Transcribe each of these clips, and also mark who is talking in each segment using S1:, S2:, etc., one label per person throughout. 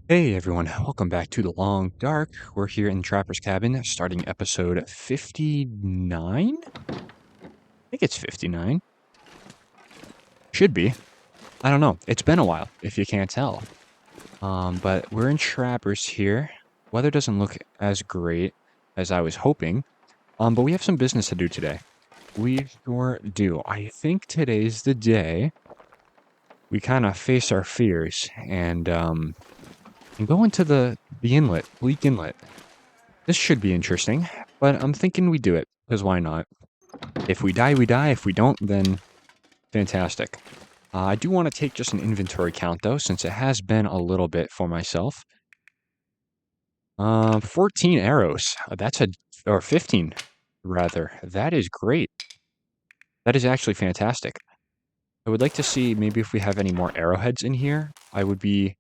S1: Hey everyone, welcome back to The Long Dark. We're here in Trapper's Cabin, starting episode 59? I think it's 59. Should be. I don't know. It's been a while, if you can't tell. But we're in Trapper's here. Weather doesn't look as great as I was hoping. But we have some business to do today. We sure do. I think today's the day we kind of face our fears and go into the inlet, Bleak Inlet. This should be interesting, but I'm thinking we do it, because why not? If we die, we die. If we don't, then fantastic. I do want to take just an inventory count, though, since it has been a little bit for myself. 14 arrows. Or 15, rather. That is great. That is actually fantastic. I would like to see maybe if we have any more arrowheads in here. I would be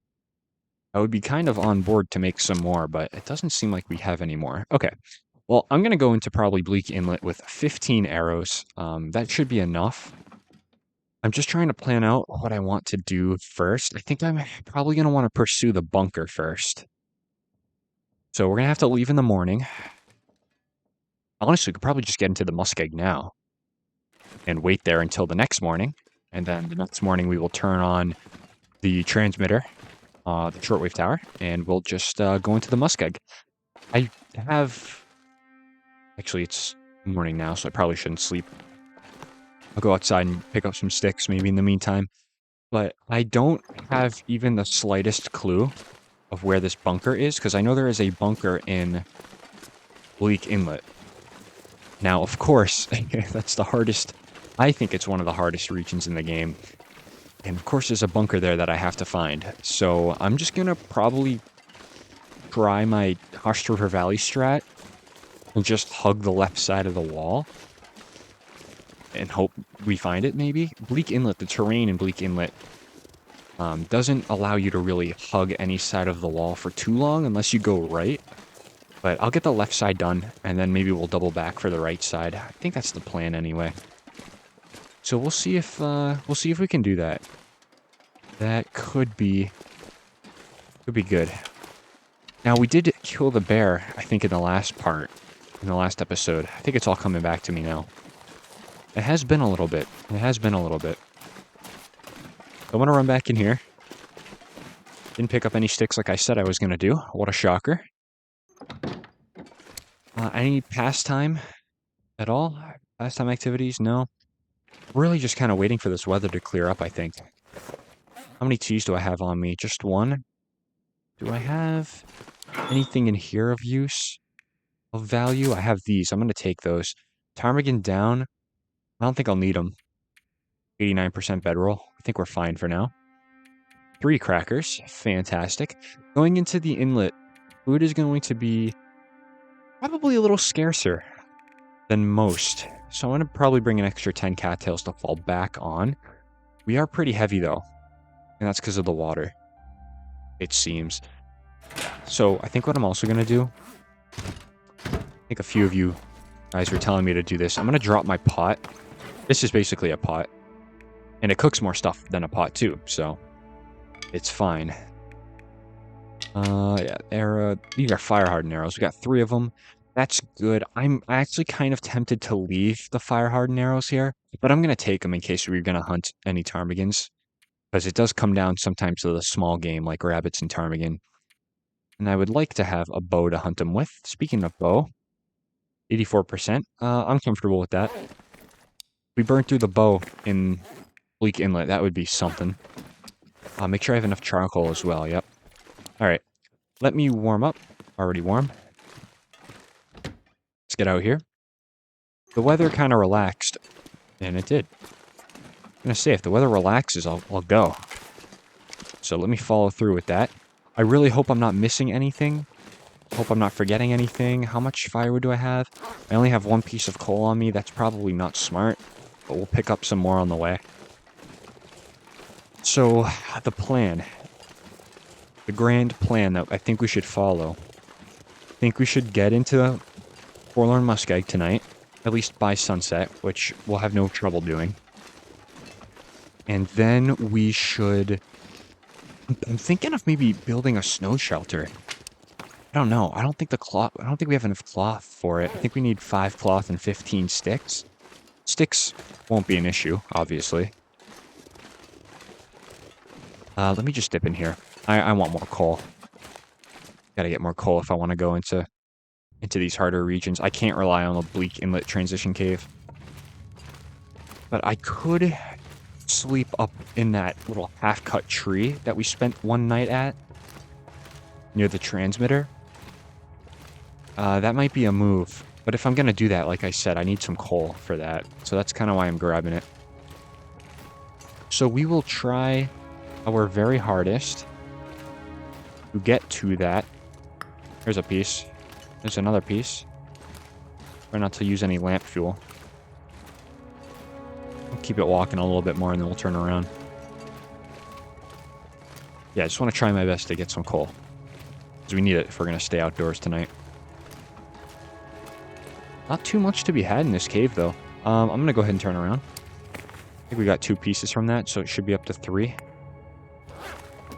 S1: kind of on board to make some more, but it doesn't seem like we have any more. Okay. Well, I'm going to go into probably Bleak Inlet with 15 arrows. That should be enough. I'm just trying to plan out what I want to do first. I think I'm probably going to want to pursue the bunker first. So we're going to have to leave in the morning. Honestly, we could probably just get into the muskeg now and wait there until the next morning. And then the next morning we will turn on the transmitter, the shortwave tower, and we'll just go into the muskeg. I have... Actually, it's morning now, so I probably shouldn't sleep. I'll go outside and pick up some sticks maybe in the meantime. But I don't have even the slightest clue of where this bunker is, because I know there is a bunker in Bleak Inlet. Now, of course, that's the hardest... I think it's one of the hardest regions in the game. And of course, there's a bunker there that I have to find. So I'm just going to probably try my Hush River Valley strat and just hug the left side of the wall and hope we find it, maybe. Bleak Inlet, the terrain in Bleak Inlet doesn't allow you to really hug any side of the wall for too long unless you go right. But I'll get the left side done, and then maybe we'll double back for the right side. I think that's the plan anyway. So we'll see if we can do that. That could be good. Now we did kill the bear, I think, in the last episode. I think it's all coming back to me now. It has been a little bit. I want to run back in here. Didn't pick up any sticks like I said I was going to do. What a shocker. Any pastime at all? Pastime activities? No. Really just kind of waiting for this weather to clear up, I think. How many teas do I have on me? Just one? Do I have anything in here of use? Of value? I have these. I'm going to take those. Ptarmigan down. I don't think I'll need them. 89% bedroll. I think we're fine for now. 3 crackers. Fantastic. Going into the inlet, food is going to be probably a little scarcer than most. So I'm going to probably bring an extra 10 cattails to fall back on. We are pretty heavy, though. And that's because of the water. It seems. So I think what I'm also going to do... I think a few of you guys were telling me to do this. I'm going to drop my pot. This is basically a pot. And it cooks more stuff than a pot, too. So it's fine. Yeah, these are fire-hardened arrows. We got 3 of them. That's good. I'm actually kind of tempted to leave the fire-hardened arrows here, but I'm going to take them in case we're going to hunt any ptarmigans, because it does come down sometimes to the small game like rabbits and ptarmigan. And I would like to have a bow to hunt them with. Speaking of bow, 84%. I'm comfortable with that. We burned through the bow in Bleak Inlet. That would be something. Make sure I have enough charcoal as well. Yep. All right. Let me warm up. Already warm. Let's get out here. The weather kind of relaxed, and it did. I'm going to say, if the weather relaxes, I'll go. So let me follow through with that. I really hope I'm not missing anything. Hope I'm not forgetting anything. How much firewood do I have? I only have 1 piece of coal on me. That's probably not smart, but we'll pick up some more on the way. So, the plan. The grand plan that I think we should follow. I think we should get into Forlorn Muskeg tonight, at least by sunset, which we'll have no trouble doing. And then we should I'm thinking of maybe building a snow shelter. I don't know. I don't think we have enough cloth for it. I think we need 5 cloth and 15 sticks. Sticks won't be an issue, obviously. Let me just dip in here. I want more coal. Gotta get more coal if I want to go into these harder regions. I can't rely on a bleak inlet transition cave. But I could sleep up in that little half-cut tree that we spent one night at near the transmitter. That might be a move. But if I'm gonna do that, like I said, I need some coal for that. So that's kind of why I'm grabbing it. So we will try our very hardest to get to that. Here's a piece. There's another piece. Try not to use any lamp fuel. I'll keep it walking a little bit more and then we'll turn around. Yeah, I just want to try my best to get some coal. Because we need it if we're going to stay outdoors tonight. Not too much to be had in this cave, though. I'm going to go ahead and turn around. I think we got 2 pieces from that, so it should be up to 3.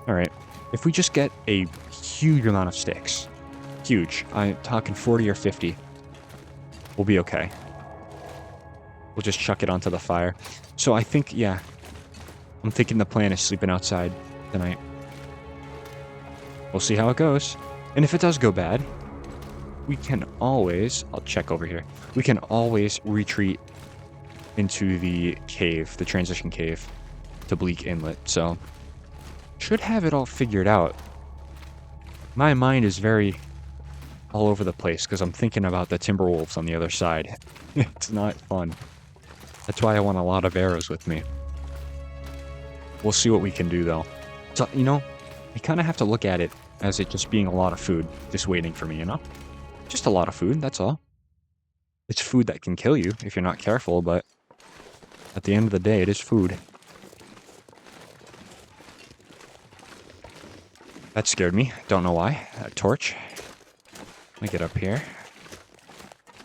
S1: Alright. If we just get a huge amount of sticks, huge, I'm talking 40 or 50, we'll be okay. We'll just chuck it onto the fire. So I think, yeah, I'm thinking the plan is sleeping outside tonight. We'll see how it goes. And if it does go bad, we can always, I'll check over here, we can always retreat into the cave, the transition cave, to Bleak Inlet. So, should have it all figured out. My mind is very all over the place because I'm thinking about the Timberwolves on the other side. It's not fun. That's why I want a lot of arrows with me. We'll see what we can do, though. So, you know, I kind of have to look at it as it just being a lot of food, just waiting for me, you know? Just a lot of food, that's all. It's food that can kill you if you're not careful, but at the end of the day, it is food. That scared me. Don't know why. That torch. Let me get up here.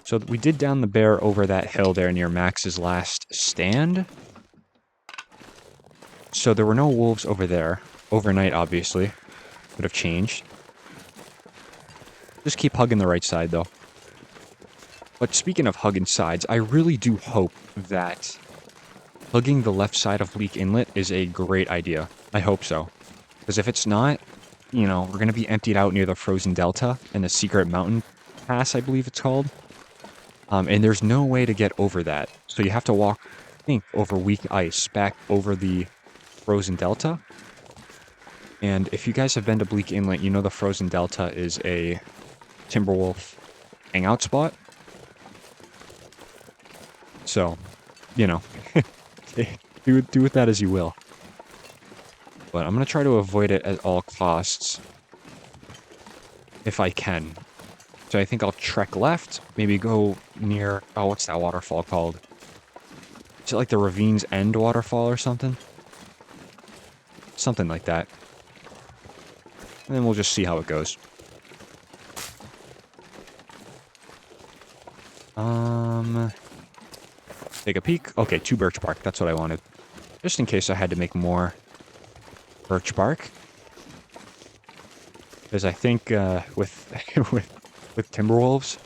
S1: So we did down the bear over that hill there near Max's last stand. So there were no wolves over there. Overnight, obviously. Would have changed. Just keep hugging the right side, though. But speaking of hugging sides, I really do hope that hugging the left side of Bleak Inlet is a great idea. I hope so. Because if it's not, you know, we're going to be emptied out near the Frozen Delta and the Secret Mountain Pass, I believe it's called. And there's no way to get over that. So you have to walk, I think, over weak ice back over the Frozen Delta. And if you guys have been to Bleak Inlet, you know the Frozen Delta is a Timberwolf hangout spot. So, you know, do with that as you will. But I'm going to try to avoid it at all costs. If I can. So I think I'll trek left. Maybe go near... Oh, what's that waterfall called? Is it like the Ravine's End waterfall or something? Something like that. And then we'll just see how it goes. Take a peek. Okay, 2 birch bark. That's what I wanted. Just in case I had to make more birch bark. Because I think with Timberwolves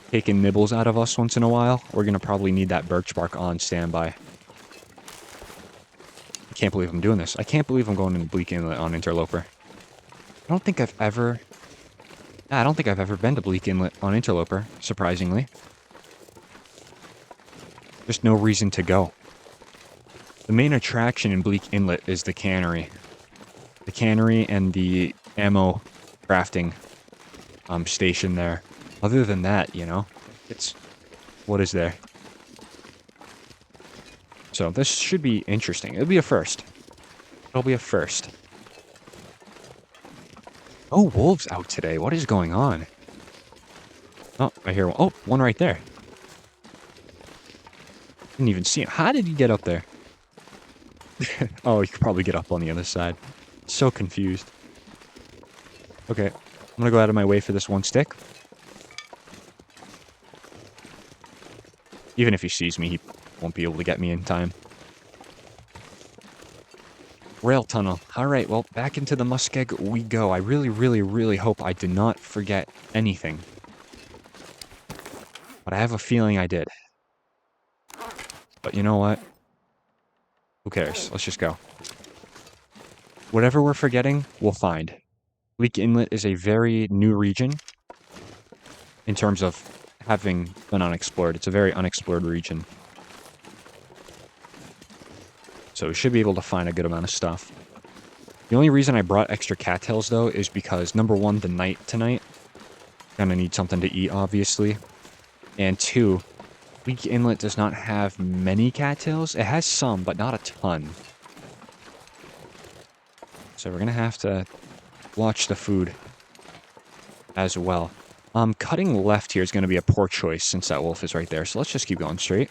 S1: taking nibbles out of us once in a while, we're going to probably need that birch bark on standby. I can't believe I'm doing this. I can't believe I'm going into Bleak Inlet on Interloper. I don't think I've ever been to Bleak Inlet on Interloper, surprisingly. There's no reason to go. The main attraction in Bleak Inlet is the cannery. The cannery and the ammo crafting station there. Other than that, you know, it's... What is there? So this should be interesting. It'll be a first. It'll be a first. Oh, wolves out today. What is going on? Oh, I hear one. Oh, one right there. Didn't even see him. How did he get up there? Oh, he could probably get up on the other side. So confused. Okay, I'm gonna go out of my way for this 1 stick. Even if he sees me, he won't be able to get me in time. Rail tunnel. All right, well, back into the muskeg we go. I really, really, really hope I did not forget anything. But I have a feeling I did. But you know what? Who cares? Let's just go. Whatever we're forgetting, we'll find. Leak Inlet is a very new region in terms of having been unexplored. It's a very unexplored region. So we should be able to find a good amount of stuff. The only reason I brought extra cattails, though, is because, number one, the night tonight. Gonna need something to eat, obviously. And two, Leak Inlet does not have many cattails. It has some, but not a ton. So we're gonna have to watch the food as well. Cutting left here is gonna be a poor choice since that wolf is right there. So let's just keep going straight.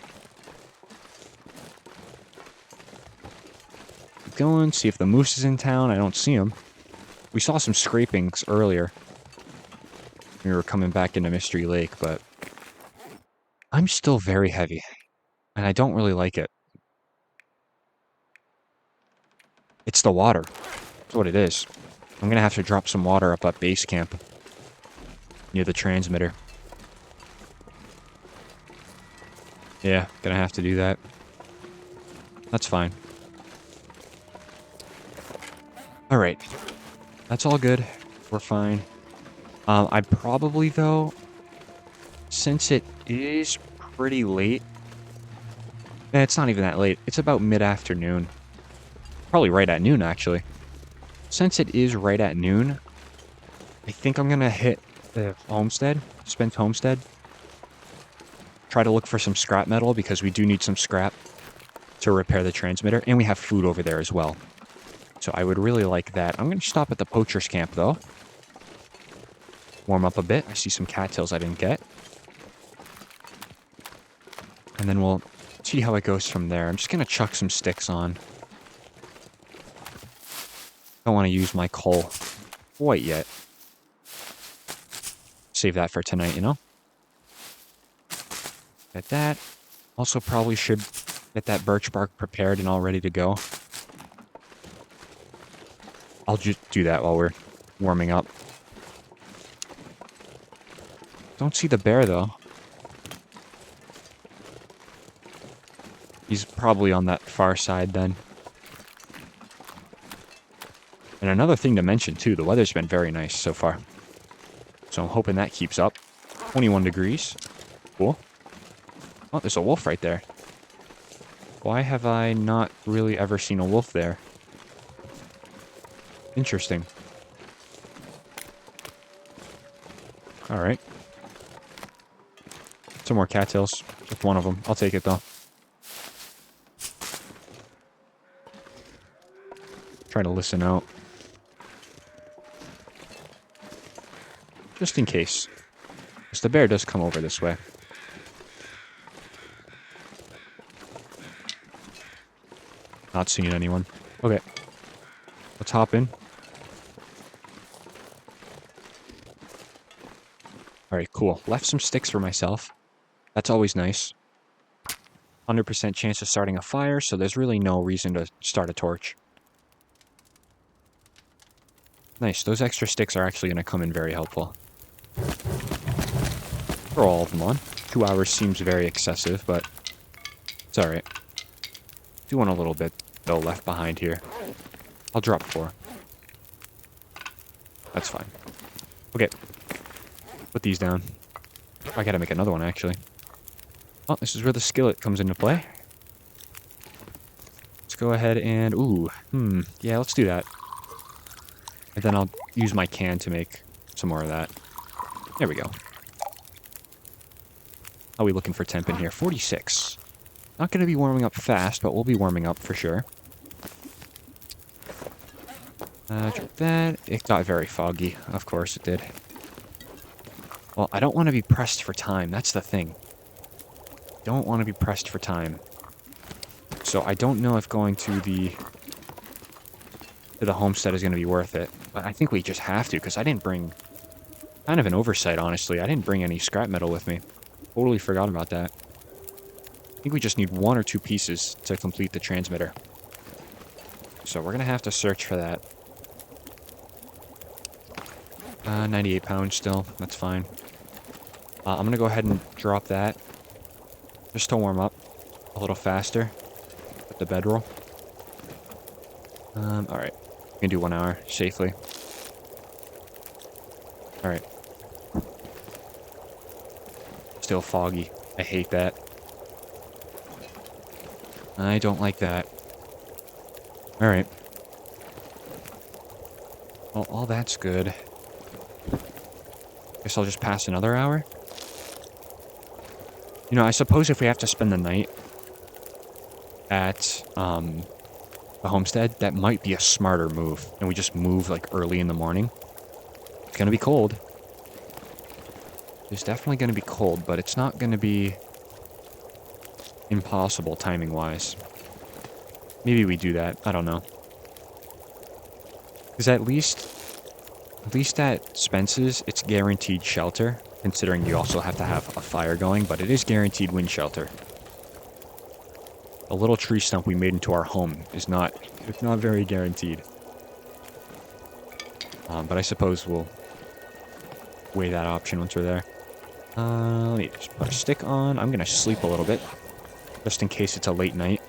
S1: Keep going, see if the moose is in town. I don't see him. We saw some scrapings earlier. We were coming back into Mystery Lake, but I'm still very heavy, and I don't really like it. It's the water. That's what it is. I'm gonna have to drop some water up at base camp near the transmitter. Yeah, gonna have to do that. That's fine. Alright. That's all good. We're fine. I probably, though, since it is pretty late... it's not even that late. It's about mid-afternoon. Probably right at noon, actually. Since it is right at noon, I think I'm gonna hit the homestead, Spence Homestead. Try to look for some scrap metal, because we do need some scrap to repair the transmitter, and we have food over there as well. So I would really like that. I'm gonna stop at the poacher's camp, though. Warm up a bit. I see some cattails I didn't get. And then we'll see how it goes from there. I'm just gonna chuck some sticks on. Don't want to use my coal quite yet. Save that for tonight, you know? Get that. Also probably should get that birch bark prepared and all ready to go. I'll just do that while we're warming up. Don't see the bear, though. He's probably on that far side, then. And another thing to mention, too, the weather's been very nice so far. So I'm hoping that keeps up. 21 degrees. Cool. Oh, there's a wolf right there. Why have I not really ever seen a wolf there? Interesting. Alright. Some more cattails. Just one of them. I'll take it, though. Try to listen out. Just in case. Because the bear does come over this way. Not seeing anyone. Okay. Let's hop in. Alright, cool. Left some sticks for myself. That's always nice. 100% chance of starting a fire, so there's really no reason to start a torch. Nice. Those extra sticks are actually going to come in very helpful. Throw all of them on. 2 hours seems very excessive, but it's alright. Do want a little bit, though, left behind here. I'll drop 4. That's fine. Okay. Put these down. I gotta make another one, actually. Oh, this is where the skillet comes into play. Let's go ahead and... Ooh. Yeah, let's do that. And then I'll use my can to make some more of that. There we go. How are we looking for temp in here? 46. Not going to be warming up fast, but we'll be warming up for sure. Drop that. It got very foggy. Of course it did. Well, I don't want to be pressed for time. That's the thing. Don't want to be pressed for time. So I don't know if going to the homestead is going to be worth it. But I think we just have to, because I didn't bring... Kind of an oversight, honestly. I didn't bring any scrap metal with me. Totally forgot about that. I think we just need 1 or 2 pieces to complete the transmitter. So we're going to have to search for that. 98 pounds still. That's fine. I'm going to go ahead and drop that. Just to warm up a little faster. With the bedroll. Alright. We can do 1 hour safely. Alright. Still foggy. I hate that. I don't like that. Alright. Well, all that's good. Guess I'll just pass another hour. You know, I suppose if we have to spend the night at the homestead, that might be a smarter move. And we just move like early in the morning. It's gonna be cold. It's definitely gonna be cold, but it's not gonna be impossible timing-wise. Maybe we do that. I don't know. Because at least at Spence's, it's guaranteed shelter, considering you also have to have a fire going, but it is guaranteed wind shelter. A little tree stump we made into our home is not, it's not very guaranteed. But I suppose we'll weigh that option once we're there. Let me just put a stick on. I'm gonna sleep a little bit, just in case it's a late night.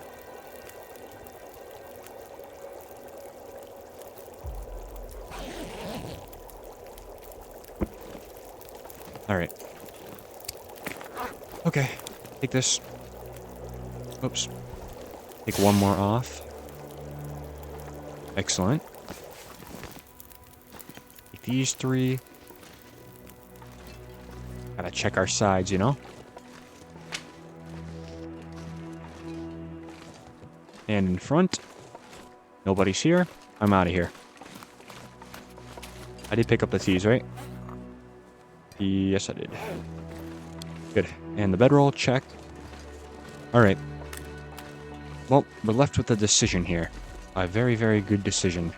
S1: Alright. Okay. Take this. Oops. Take one more off. Excellent. Take these 3. Gotta check our sides, you know? And in front. Nobody's here. I'm out of here. I did pick up the teas, right? Yes, I did. Good. And the bedroll, check. Alright. Well, we're left with a decision here. A very, very good decision.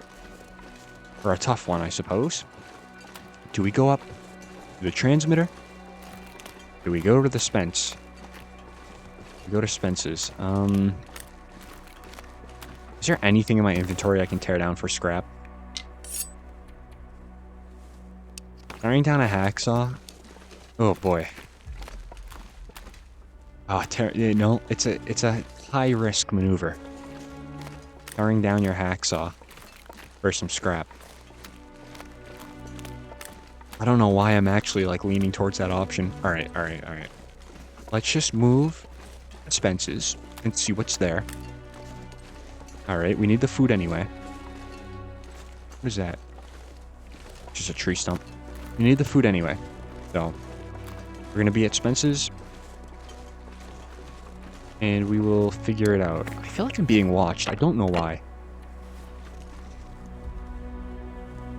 S1: Or a tough one, I suppose. Do we go up to the transmitter? Do we go to the Spence? We go to Spence's. Is there anything in my inventory I can tear down for scrap? Tearing down a hacksaw? Oh boy. Oh, no, it's a high risk maneuver. Tearing down your hacksaw for some scrap. I don't know why I'm actually like leaning towards that option. All right. Let's just move Spence's and see what's there. All right, we need the food anyway. What is that? Just a tree stump. We need the food anyway. So, we're going to be at Spence's. And we will figure it out. I feel like I'm being watched. I don't know why.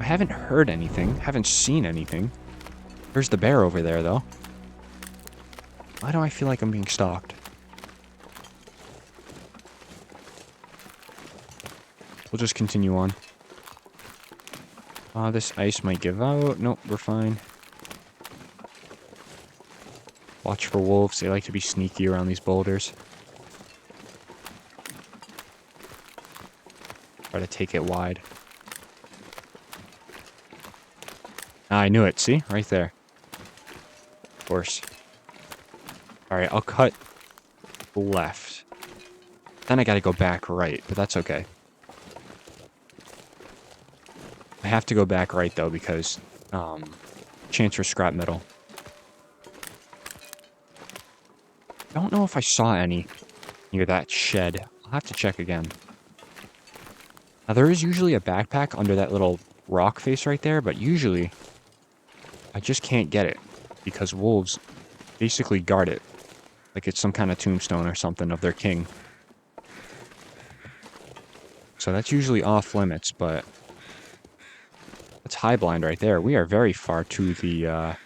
S1: I haven't heard anything. Haven't seen anything. There's the bear over there, though. Why do I feel like I'm being stalked? We'll just continue on. This ice might give out. Nope, we're fine. Watch for wolves. They like to be sneaky around these boulders. Try to take it wide. Ah, I knew it. See? Right there. Of course. Alright, I'll cut left. Then I gotta go back right, but that's okay. I have to go back right, though, because, chance for scrap metal. I don't know if I saw any near that shed. I'll have to check again. Now, there is usually a backpack under that little rock face right there, but usually I just can't get it because wolves basically guard it. Like it's some kind of tombstone or something of their king. So that's usually off limits, but that's high blind right there. We are very far to the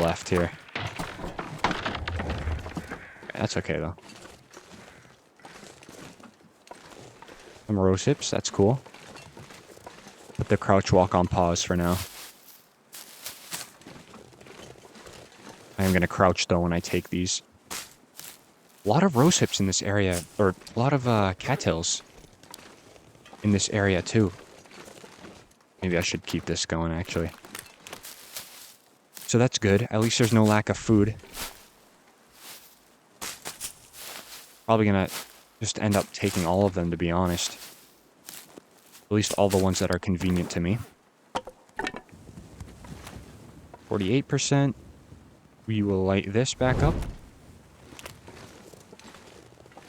S1: left here. That's okay though. Some rose hips, that's cool. Put the crouch walk on pause for now. I am gonna crouch though when I take these. A lot of rose hips in this area, or a lot of cattails in this area too. Maybe I should keep this going, actually. So that's good. At least there's no lack of food. Probably gonna just end up taking all of them, to be honest. At least all the ones that are convenient to me. 48%. We will light this back up.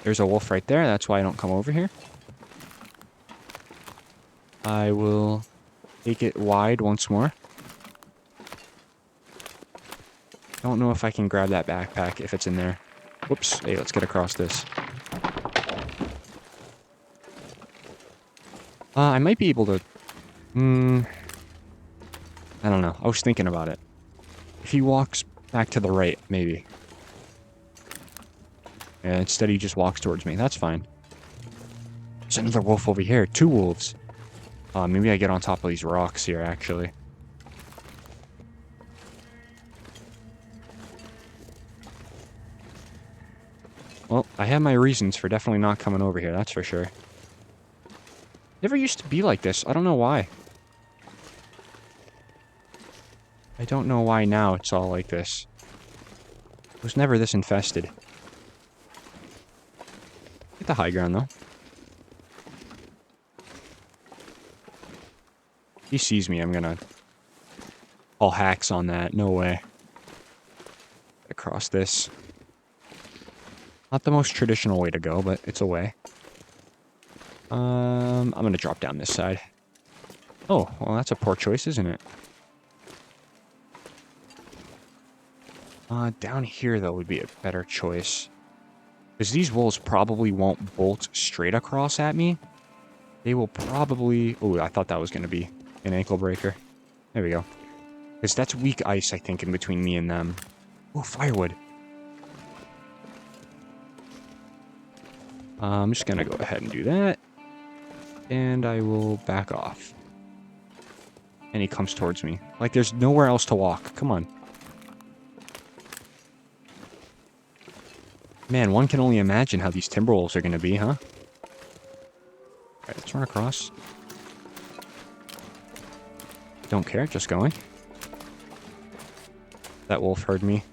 S1: There's a wolf right there. That's why I don't come over here. I will take it wide once more. Don't know if I can grab that backpack if it's in there. Whoops. Hey, let's get across this. I might be able to... I don't know. I was thinking about it. If he walks back to the right, maybe. And instead he just walks towards me. That's fine. There's another wolf over here. 2 wolves. Maybe I get on top of these rocks here, actually. Well, I have my reasons for definitely not coming over here, that's for sure. Never used to be like this. I don't know why. I don't know why now it's all like this. It was never this infested. Get the high ground, though. He sees me, I'm gonna call hacks on that. No way. Across this. Not the most traditional way to go, but it's a way. I'm gonna drop down this side. Oh, well, that's a poor choice, isn't it? Down here, though, would be a better choice. Because these wolves probably won't bolt straight across at me. They will probably... Oh, I thought that was going to be an ankle breaker. There we go. Because that's weak ice, I think, in between me and them. Oh, firewood. I'm just going to go ahead and do that. And I will back off. And he comes towards me. Like, there's nowhere else to walk. Come on. Man, one can only imagine how these timber wolves are going to be, huh? Alright, let's run across. Don't care, just going. That wolf heard me.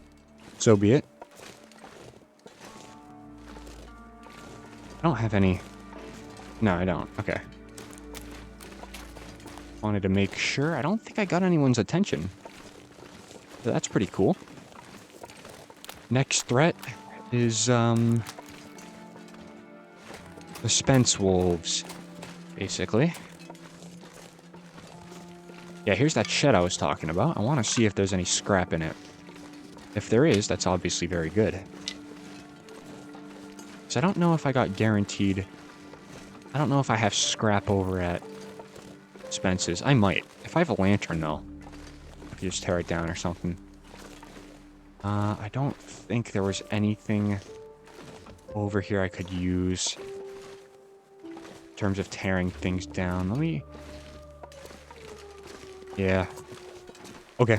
S1: So be it. I don't have any... No, I don't. Okay. Wanted to make sure. I don't think I got anyone's attention. So that's pretty cool. Next threat is, the Spence wolves, basically. Yeah, here's that shed I was talking about. I want to see if there's any scrap in it. If there is, that's obviously very good. So I don't know if I got guaranteed... I don't know if I have scrap over at Spence's. I might. If I have a lantern, though. I could just tear it down or something. I don't think there was anything over here I could use in terms of tearing things down. Let me... Yeah. Okay.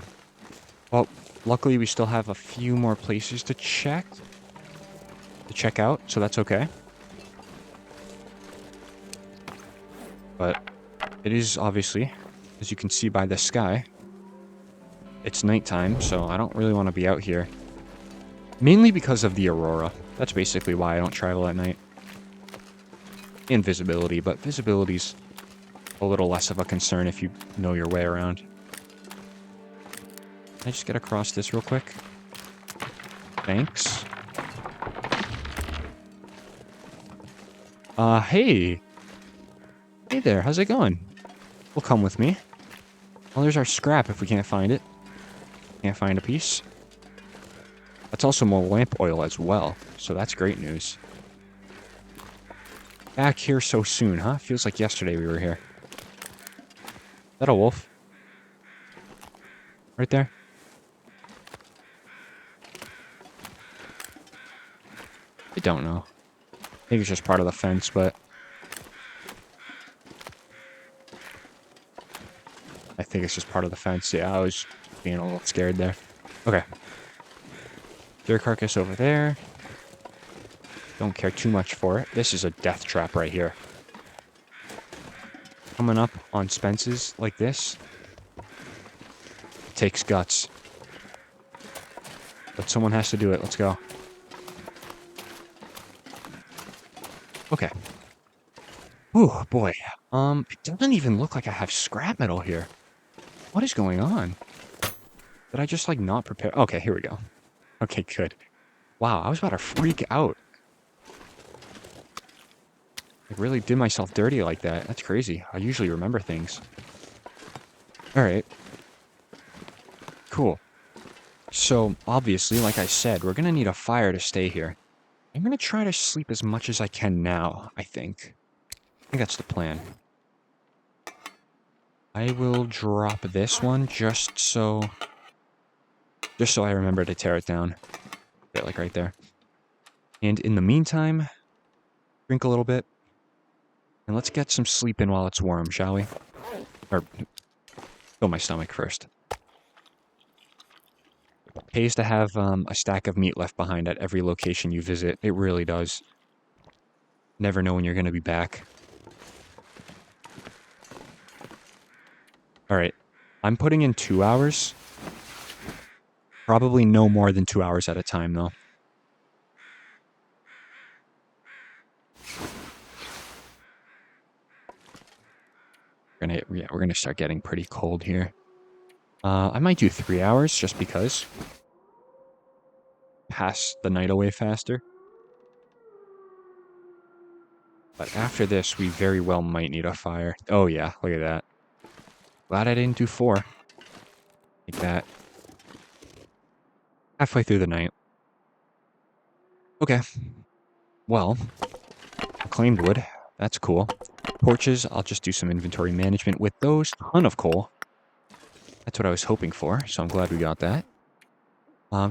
S1: Well, luckily we still have a few more places to check out, so that's okay. But it is obviously, as you can see by the sky, it's nighttime, so I don't really want to be out here. Mainly because of the aurora. That's basically why I don't travel at night. And visibility, but visibility's a little less of a concern if you know your way around. Can I just get across this real quick? Thanks. Hey! Hey there, how's it going? Well, come with me. Well, there's our scrap if we can't find it. Can't find a piece. That's also more lamp oil as well, so that's great news. Back here so soon, huh? Feels like yesterday we were here. Is that a wolf? Right there? I don't know. I think it's just part of the fence, but... I think it's just part of the fence. Yeah, I was being a little scared there. Okay. Deer carcass over there. Don't care too much for it. This is a death trap right here. Coming up on Spence's like this takes guts. But someone has to do it. Let's go. Okay. Oh boy. It doesn't even look like I have scrap metal here. What is going on? Did I just, like, not prepare? Okay, here we go. Okay, good. Wow, I was about to freak out. I really did myself dirty like that. That's crazy. I usually remember things. Alright. Cool. So, obviously, like I said, we're gonna need a fire to stay here. I'm gonna try to sleep as much as I can now, I think. I think that's the plan. I will drop this one just so I remember to tear it down. Get like right there. And in the meantime, drink a little bit. And let's get some sleep in while it's warm, shall we? Or fill my stomach first. It pays to have a stack of meat left behind at every location you visit. It really does. Never know when you're going to be back. Alright. I'm putting in 2 hours. Probably no more than 2 hours at a time, though. We're gonna start getting pretty cold here. I might do 3 hours just because. Pass the night away faster. But after this, we very well might need a fire. Oh yeah, look at that. Glad I didn't do 4. Like that. Halfway through the night. Okay. Well, acclaimed wood. That's cool. Torches, I'll just do some inventory management with those. Ton of coal. That's what I was hoping for, so I'm glad we got that.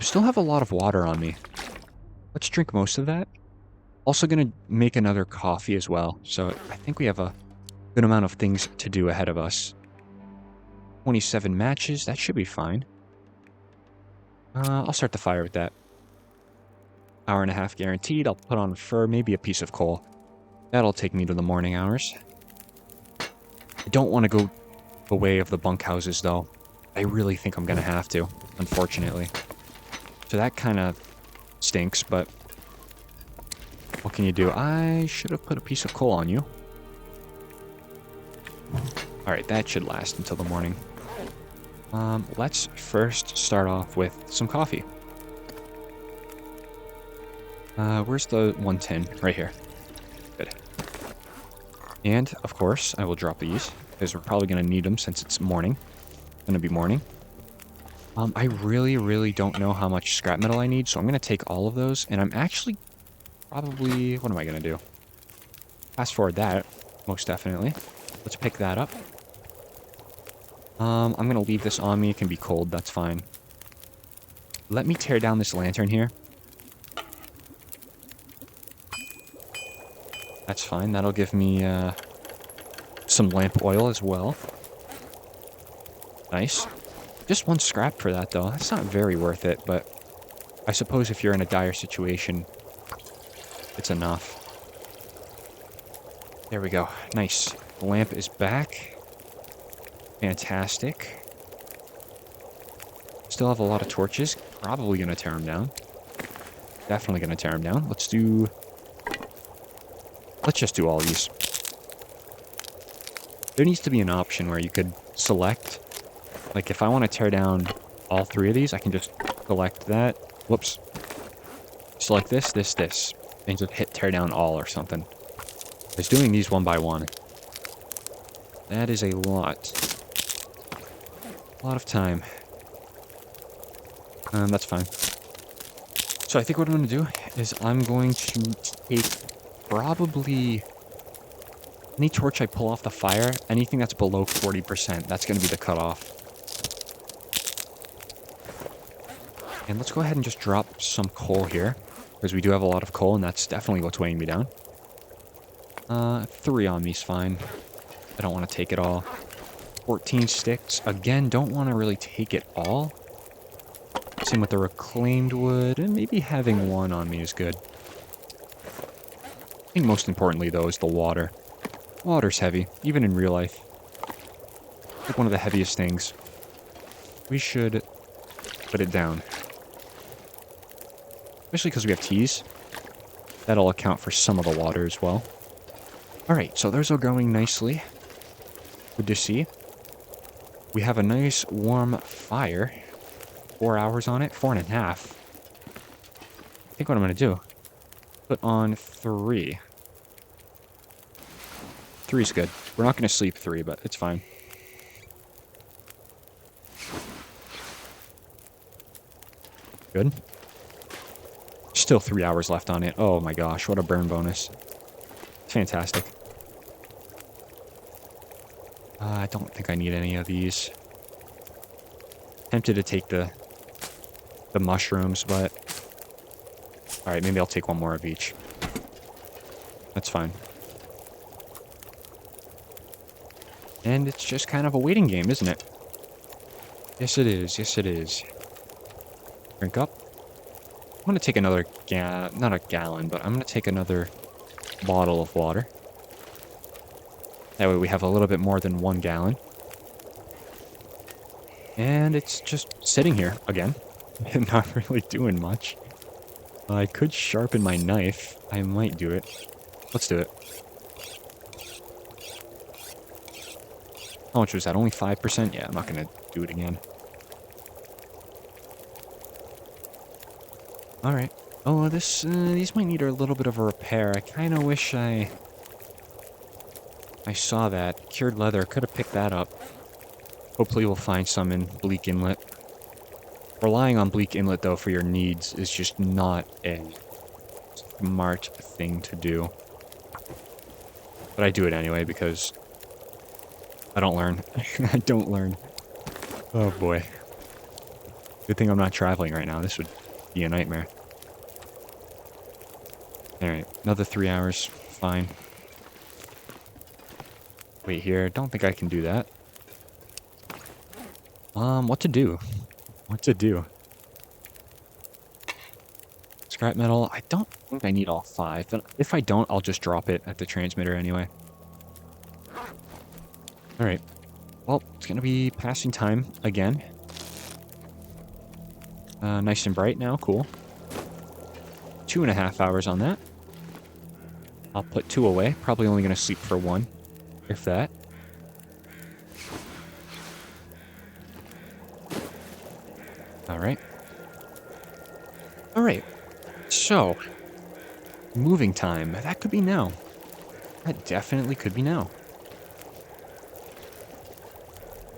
S1: Still have a lot of water on me. Let's drink most of that. Also gonna make another coffee as well, so I think we have a good amount of things to do ahead of us. 27 matches, that should be fine. I'll start the fire with that. Hour and a half guaranteed. I'll put on fur, maybe a piece of coal. That'll take me to the morning hours. I don't want to go the way of the bunkhouses, though. I really think I'm going to have to, unfortunately. So that kind of stinks, but what can you do? I should have put a piece of coal on you. Alright, that should last until the morning. Let's first start off with some coffee. Where's the 110? Right here. Good. And, of course, I will drop these, because we're probably going to need them since it's morning. It's going to be morning. I really don't know how much scrap metal I need, so I'm going to take all of those, and I'm actually probably... What am I going to do? Fast forward that, most definitely. Let's pick that up. I'm going to leave this on me. It can be cold, that's fine. Let me tear down this lantern here. That's fine. That'll give me some lamp oil as well. Nice. Just 1 scrap for that, though. That's not very worth it, but I suppose if you're in a dire situation, it's enough. There we go. Nice. The lamp is back. Fantastic. Still have a lot of torches. Probably going to tear them down. Definitely going to tear them down. Let's just do all these. There needs to be an option where you could select. Like, if I want to tear down all 3 of these, I can just select that. Whoops. Select this, this. And just hit tear down all or something. Because doing these one by one, that is a lot. A lot of time. That's fine. So I think what I'm going to do is I'm going to take probably any torch I pull off the fire, anything that's below 40%, that's going to be the cutoff. And let's go ahead and just drop some coal here, because we do have a lot of coal, and that's definitely what's weighing me down. 3 on me's fine. I don't want to take it all. 14 sticks. Again, don't want to really take it all. Same with the reclaimed wood, and maybe having 1 on me is good. I think most importantly, though, is the water. Water's heavy, even in real life. Like one of the heaviest things. We should put it down. Especially because we have teas. That'll account for some of the water as well. Alright, so those are going nicely. Good to see. We have a nice warm fire. 4 hours on it? 4.5. I think what I'm going to do, put on 3. 3's good. We're not going to sleep 3, but it's fine. Good. Still 3 hours left on it. Oh my gosh, what a burn bonus. It's fantastic. I don't think I need any of these. Tempted to take the mushrooms, but... Alright, maybe I'll take one more of each. That's fine. And it's just kind of a waiting game, isn't it? Yes, it is. Yes, it is. Drink up. I'm going to take another not a gallon, but I'm going to take another bottle of water. That way we have a little bit more than 1 gallon. And it's just sitting here again. And not really doing much. I could sharpen my knife. I might do it. Let's do it. How much was that? Only 5%? Yeah, I'm not going to do it again. Alright. Oh, these might need a little bit of a repair. I kind of wish I saw that. Cured leather. Could have picked that up. Hopefully we'll find some in Bleak Inlet. Relying on Bleak Inlet, though, for your needs is just not a smart thing to do. But I do it anyway because I don't learn. I don't learn. Oh, boy. Good thing I'm not traveling right now. This would be a nightmare. Alright, another 3 hours. Fine. Wait here. Don't think I can do that. What to do? What to do? Scrap metal. I don't think I need all 5, but if I don't, I'll just drop it at the transmitter anyway. Alright. Well, it's gonna be passing time again. Nice and bright now. Cool. 2.5 hours on that. I'll put 2 away. Probably only gonna sleep for 1, if that. Alright. Alright. So, moving time. That could be now. That definitely could be now.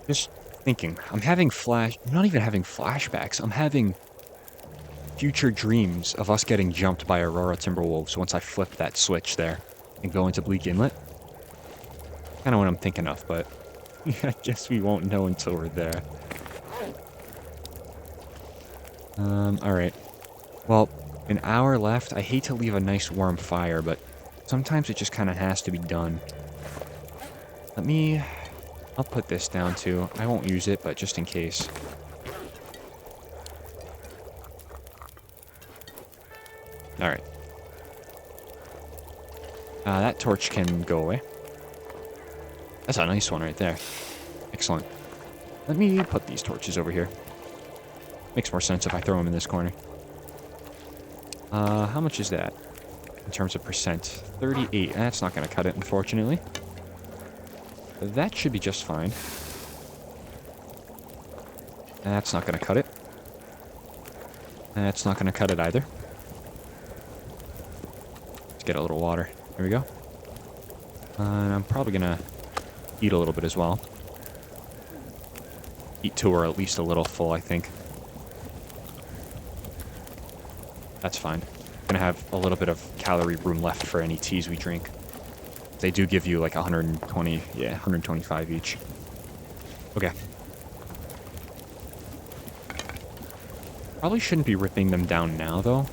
S1: Just thinking. I'm not even having flashbacks. I'm having future dreams of us getting jumped by Aurora Timberwolves once I flip that switch there and go into Bleak Inlet. Kind of what I'm thinking of, but I guess we won't know until we're there. Alright. Well, an hour left. I hate to leave a nice warm fire, but sometimes it just kind of has to be done. I'll put this down too. I won't use it, but just in case. Alright. That torch can go away. That's a nice one right there. Excellent. Let me put these torches over here. Makes more sense if I throw them in this corner. How much is that? In terms of percent? 38. That's not going to cut it, unfortunately. That should be just fine. That's not going to cut it. That's not going to cut it either. Let's get a little water. There we go. And I'm probably going to eat a little bit as well. Eat 2 or at least a little full, I think. That's fine. Gonna have a little bit of calorie room left for any teas we drink. They do give you like 120, yeah, 125 each. Okay. Probably shouldn't be ripping them down now, though.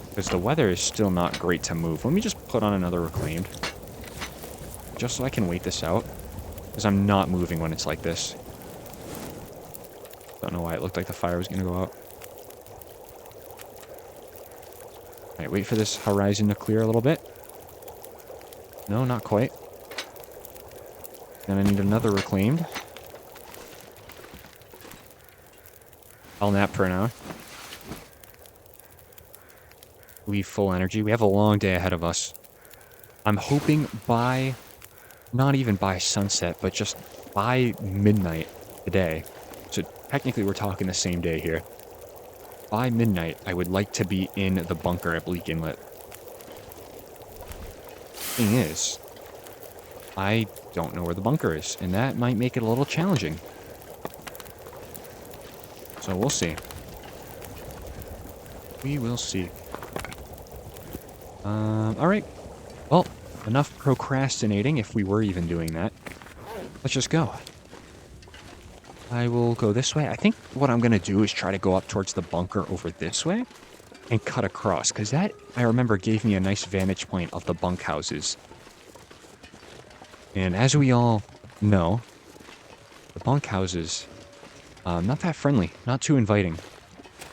S1: Because the weather is still not great to move. Let me just put on another reclaimed. Just so I can wait this out. Because I'm not moving when it's like this. Don't know why it looked like the fire was gonna go out. Alright, wait for this horizon to clear a little bit. No, not quite. Gonna need another reclaimed. I'll nap for an hour. Leave full energy. We have a long day ahead of us. I'm hoping by, not even by sunset, but just by midnight today. So technically we're talking the same day here. By midnight, I would like to be in the bunker at Bleak Inlet. Thing is, I don't know where the bunker is, and that might make it a little challenging. So we'll see. We will see. Alright. Well, enough procrastinating if we were even doing that. Let's just go. I will go this way. I think what I'm going to do is try to go up towards the bunker over this way and cut across, because that, I remember, gave me a nice vantage point of the bunkhouses. And as we all know, the bunkhouses, not that friendly, not too inviting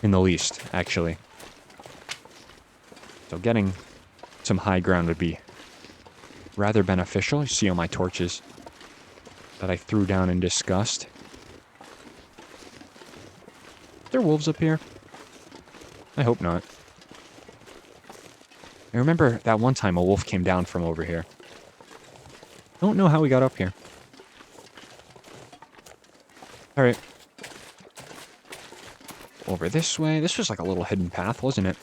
S1: in the least, actually. So getting some high ground would be rather beneficial. You see all my torches that I threw down in disgust. Are there wolves up here? I hope not. I remember that one time a wolf came down from over here. Don't know how we got up here. Alright. Over this way. This was like a little hidden path, wasn't it?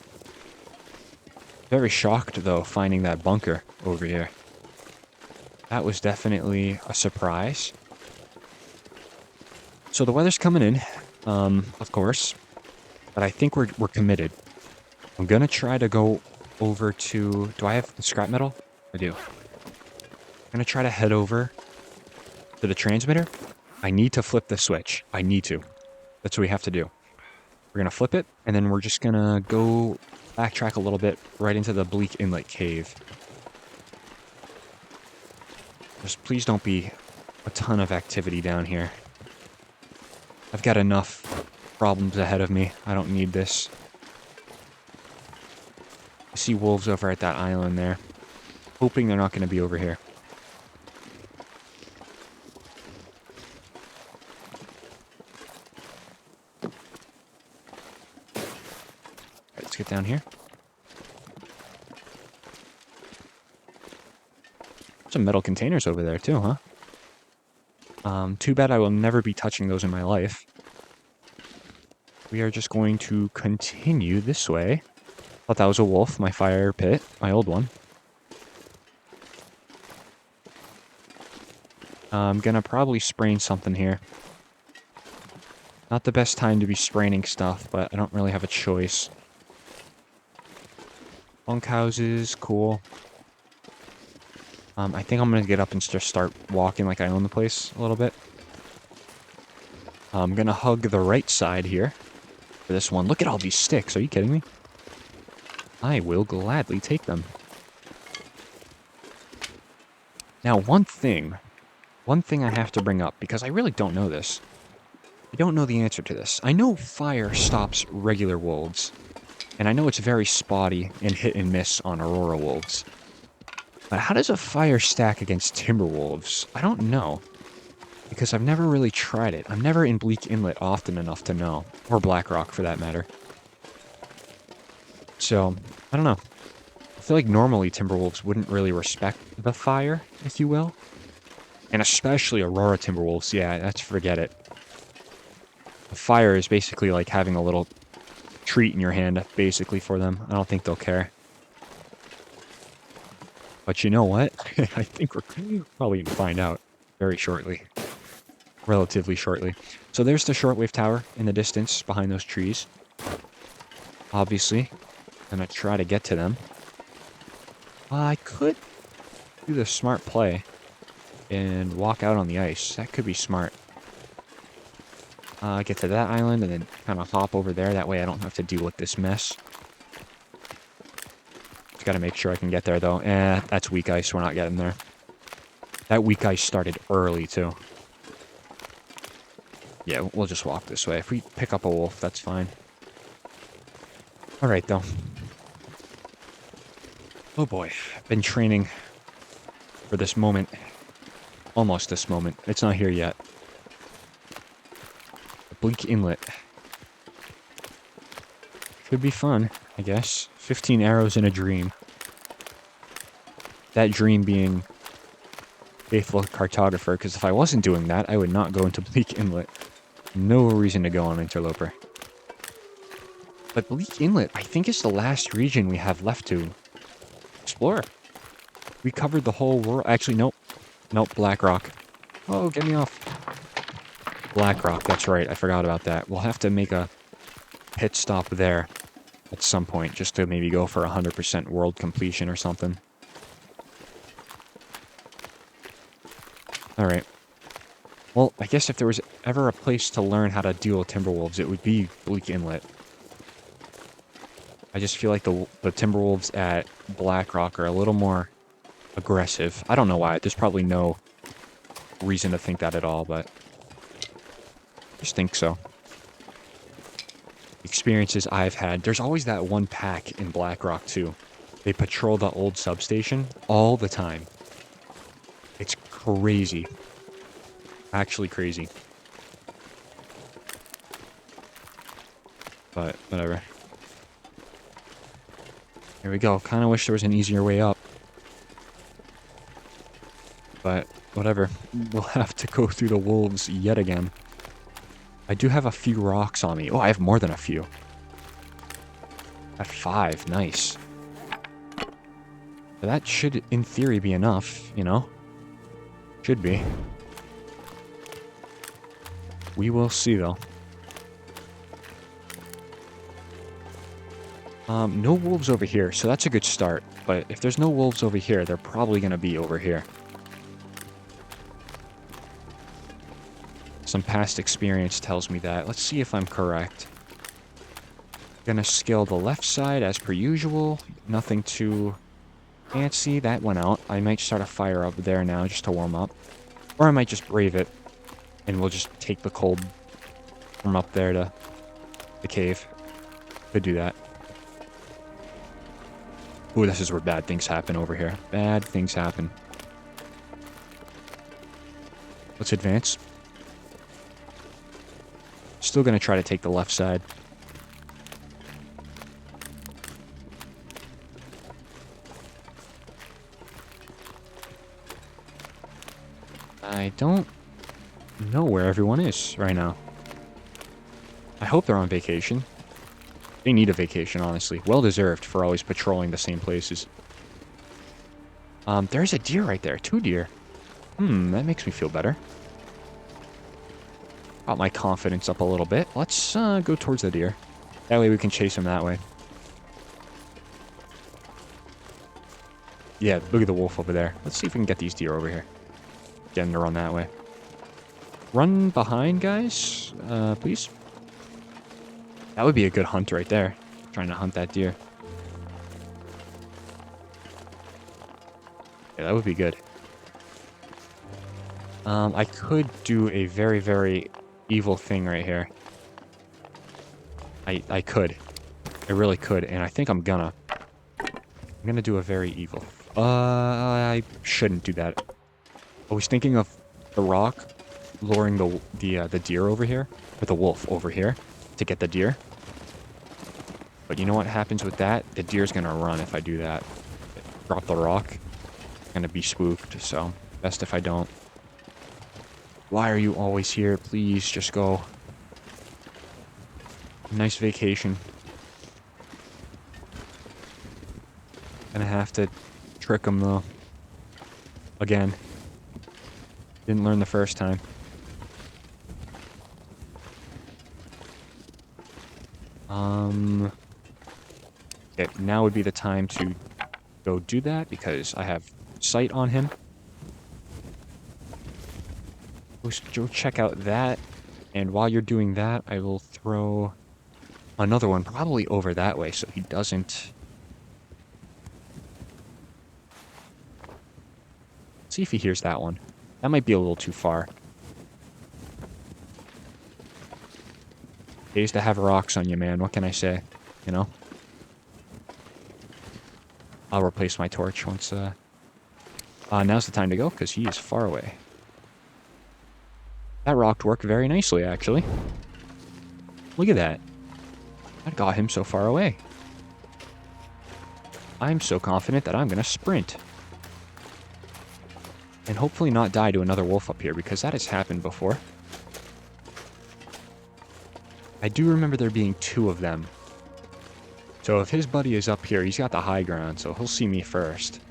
S1: Very shocked, though, finding that bunker over here. That was definitely a surprise. So the weather's coming in, of course. But I think we're committed. I'm gonna try to go over to... Do I have scrap metal? I do. I'm gonna try to head over to the transmitter. I need to flip the switch. I need to. That's what we have to do. We're gonna flip it, and then we're just gonna go backtrack a little bit right into the Bleak Inlet cave. Just please don't be a ton of activity down here. I've got enough problems ahead of me. I don't need this. I see wolves over at that island there. Hoping they're not going to be over here. Alright, let's get down here. Some metal containers over there too, huh? Too bad I will never be touching those in my life. We are just going to continue this way. Thought that was a wolf, my fire pit, my old one. I'm gonna probably sprain something here. Not the best time to be spraining stuff, but I don't really have a choice. Bunkhouses, cool. I think I'm gonna get up and just start walking like I own the place a little bit. I'm gonna hug the right side here for this one. Look at all these sticks. Are you kidding me? I will gladly take them. Now, one thing I have to bring up, because I really don't know this. I don't know the answer to this. I know fire stops regular wolves, and I know it's very spotty and hit and miss on aurora wolves. But how does a fire stack against timber wolves? I don't know, because I've never really tried it. I'm never in Bleak Inlet often enough to know, or Blackrock for that matter. So, I don't know. I feel like normally timberwolves wouldn't really respect the fire, if you will. And especially Aurora timberwolves, yeah, that's forget it. The fire is basically like having a little treat in your hand, basically, for them. I don't think they'll care. But you know what? I think we're probably going to find out very shortly. Relatively shortly. So there's the shortwave tower in the distance behind those trees. Obviously, I'm going to try to get to them. I could do the smart play and walk out on the ice. That could be smart. Get to that island and then kind of hop over there. That way I don't have to deal with this mess. Just got to make sure I can get there, though. That's weak ice. We're not getting there. That weak ice started early, too. Yeah, we'll just walk this way. If we pick up a wolf, that's fine. Alright, though. Oh boy. Been training for this moment. Almost this moment. It's not here yet. Bleak Inlet. Could be fun, I guess. 15 arrows in a dream. That dream being faithful cartographer, because if I wasn't doing that, I would not go into Bleak Inlet. No reason to go on Interloper. But Bleak Inlet, I think, is the last region we have left to explore. We covered the whole world. Actually, nope. Nope, Black Rock. Oh, get me off. Black Rock, that's right. I forgot about that. We'll have to make a pit stop there at some point, just to maybe go for 100% world completion or something. Alright. Well, I guess if there was ever a place to learn how to deal with Timberwolves, it would be Bleak Inlet. I just feel like the Timberwolves at Black Rock are a little more aggressive. I don't know why. There's probably no reason to think that at all, but I just think so. Experiences I've had. There's always that one pack in Black Rock, too. They patrol the old substation all the time. It's crazy. Actually crazy. But, whatever. Here we go. Kind of wish there was an easier way up. But, whatever. We'll have to go through the wolves yet again. I do have a few rocks on me. Oh, I have more than a few. At 5. Nice. But that should, in theory, be enough, you know? Should be. We will see, though. No wolves over here, so that's a good start. But if there's no wolves over here, they're probably going to be over here. Some past experience tells me that. Let's see if I'm correct. Gonna scale the left side as per usual. Nothing too fancy. That went out. I might start a fire up there now just to warm up. Or I might just brave it. And we'll just take the cold from up there to the cave. Could do that. Ooh, this is where bad things happen over here. Bad things happen. Let's advance. Still gonna try to take the left side. I don't know where everyone is right now. I hope they're on vacation. They need a vacation, honestly. Well-deserved for always patrolling the same places. There's a deer right there. 2 deer. That makes me feel better. Got my confidence up a little bit. Let's go towards the deer. That way we can chase him that way. Yeah, look at the wolf over there. Let's see if we can get these deer over here. Get them to run that way. Run behind, guys, please. That would be a good hunt right there. Trying to hunt that deer. Yeah, that would be good. I could do a very, very evil thing right here. I could. I really could, and I think I'm gonna. I'm gonna do a very evil. I shouldn't do that. I was thinking of the rock luring the deer over here, or the wolf over here, to get the deer. But you know what happens with that? The deer's gonna run if I do that. Drop the rock. Gonna be spooked, so best if I don't. Why are you always here? Please, just go. Nice vacation. Gonna have to trick him, though. Again. Didn't learn the first time. Okay, now would be the time to go do that, because I have sight on him. Go check out that, and while you're doing that, I will throw another one probably over that way so he doesn't. See if he hears that one. That might be a little too far. Pays to have rocks on you, man. What can I say? You know? I'll replace my torch once Now's the time to go, because he is far away. That rocked work very nicely, actually. Look at that. That got him so far away. I'm so confident that I'm going to sprint. And hopefully not die to another wolf up here, because that has happened before. I do remember there being 2 of them. So if his buddy is up here, he's got the high ground, so he'll see me first.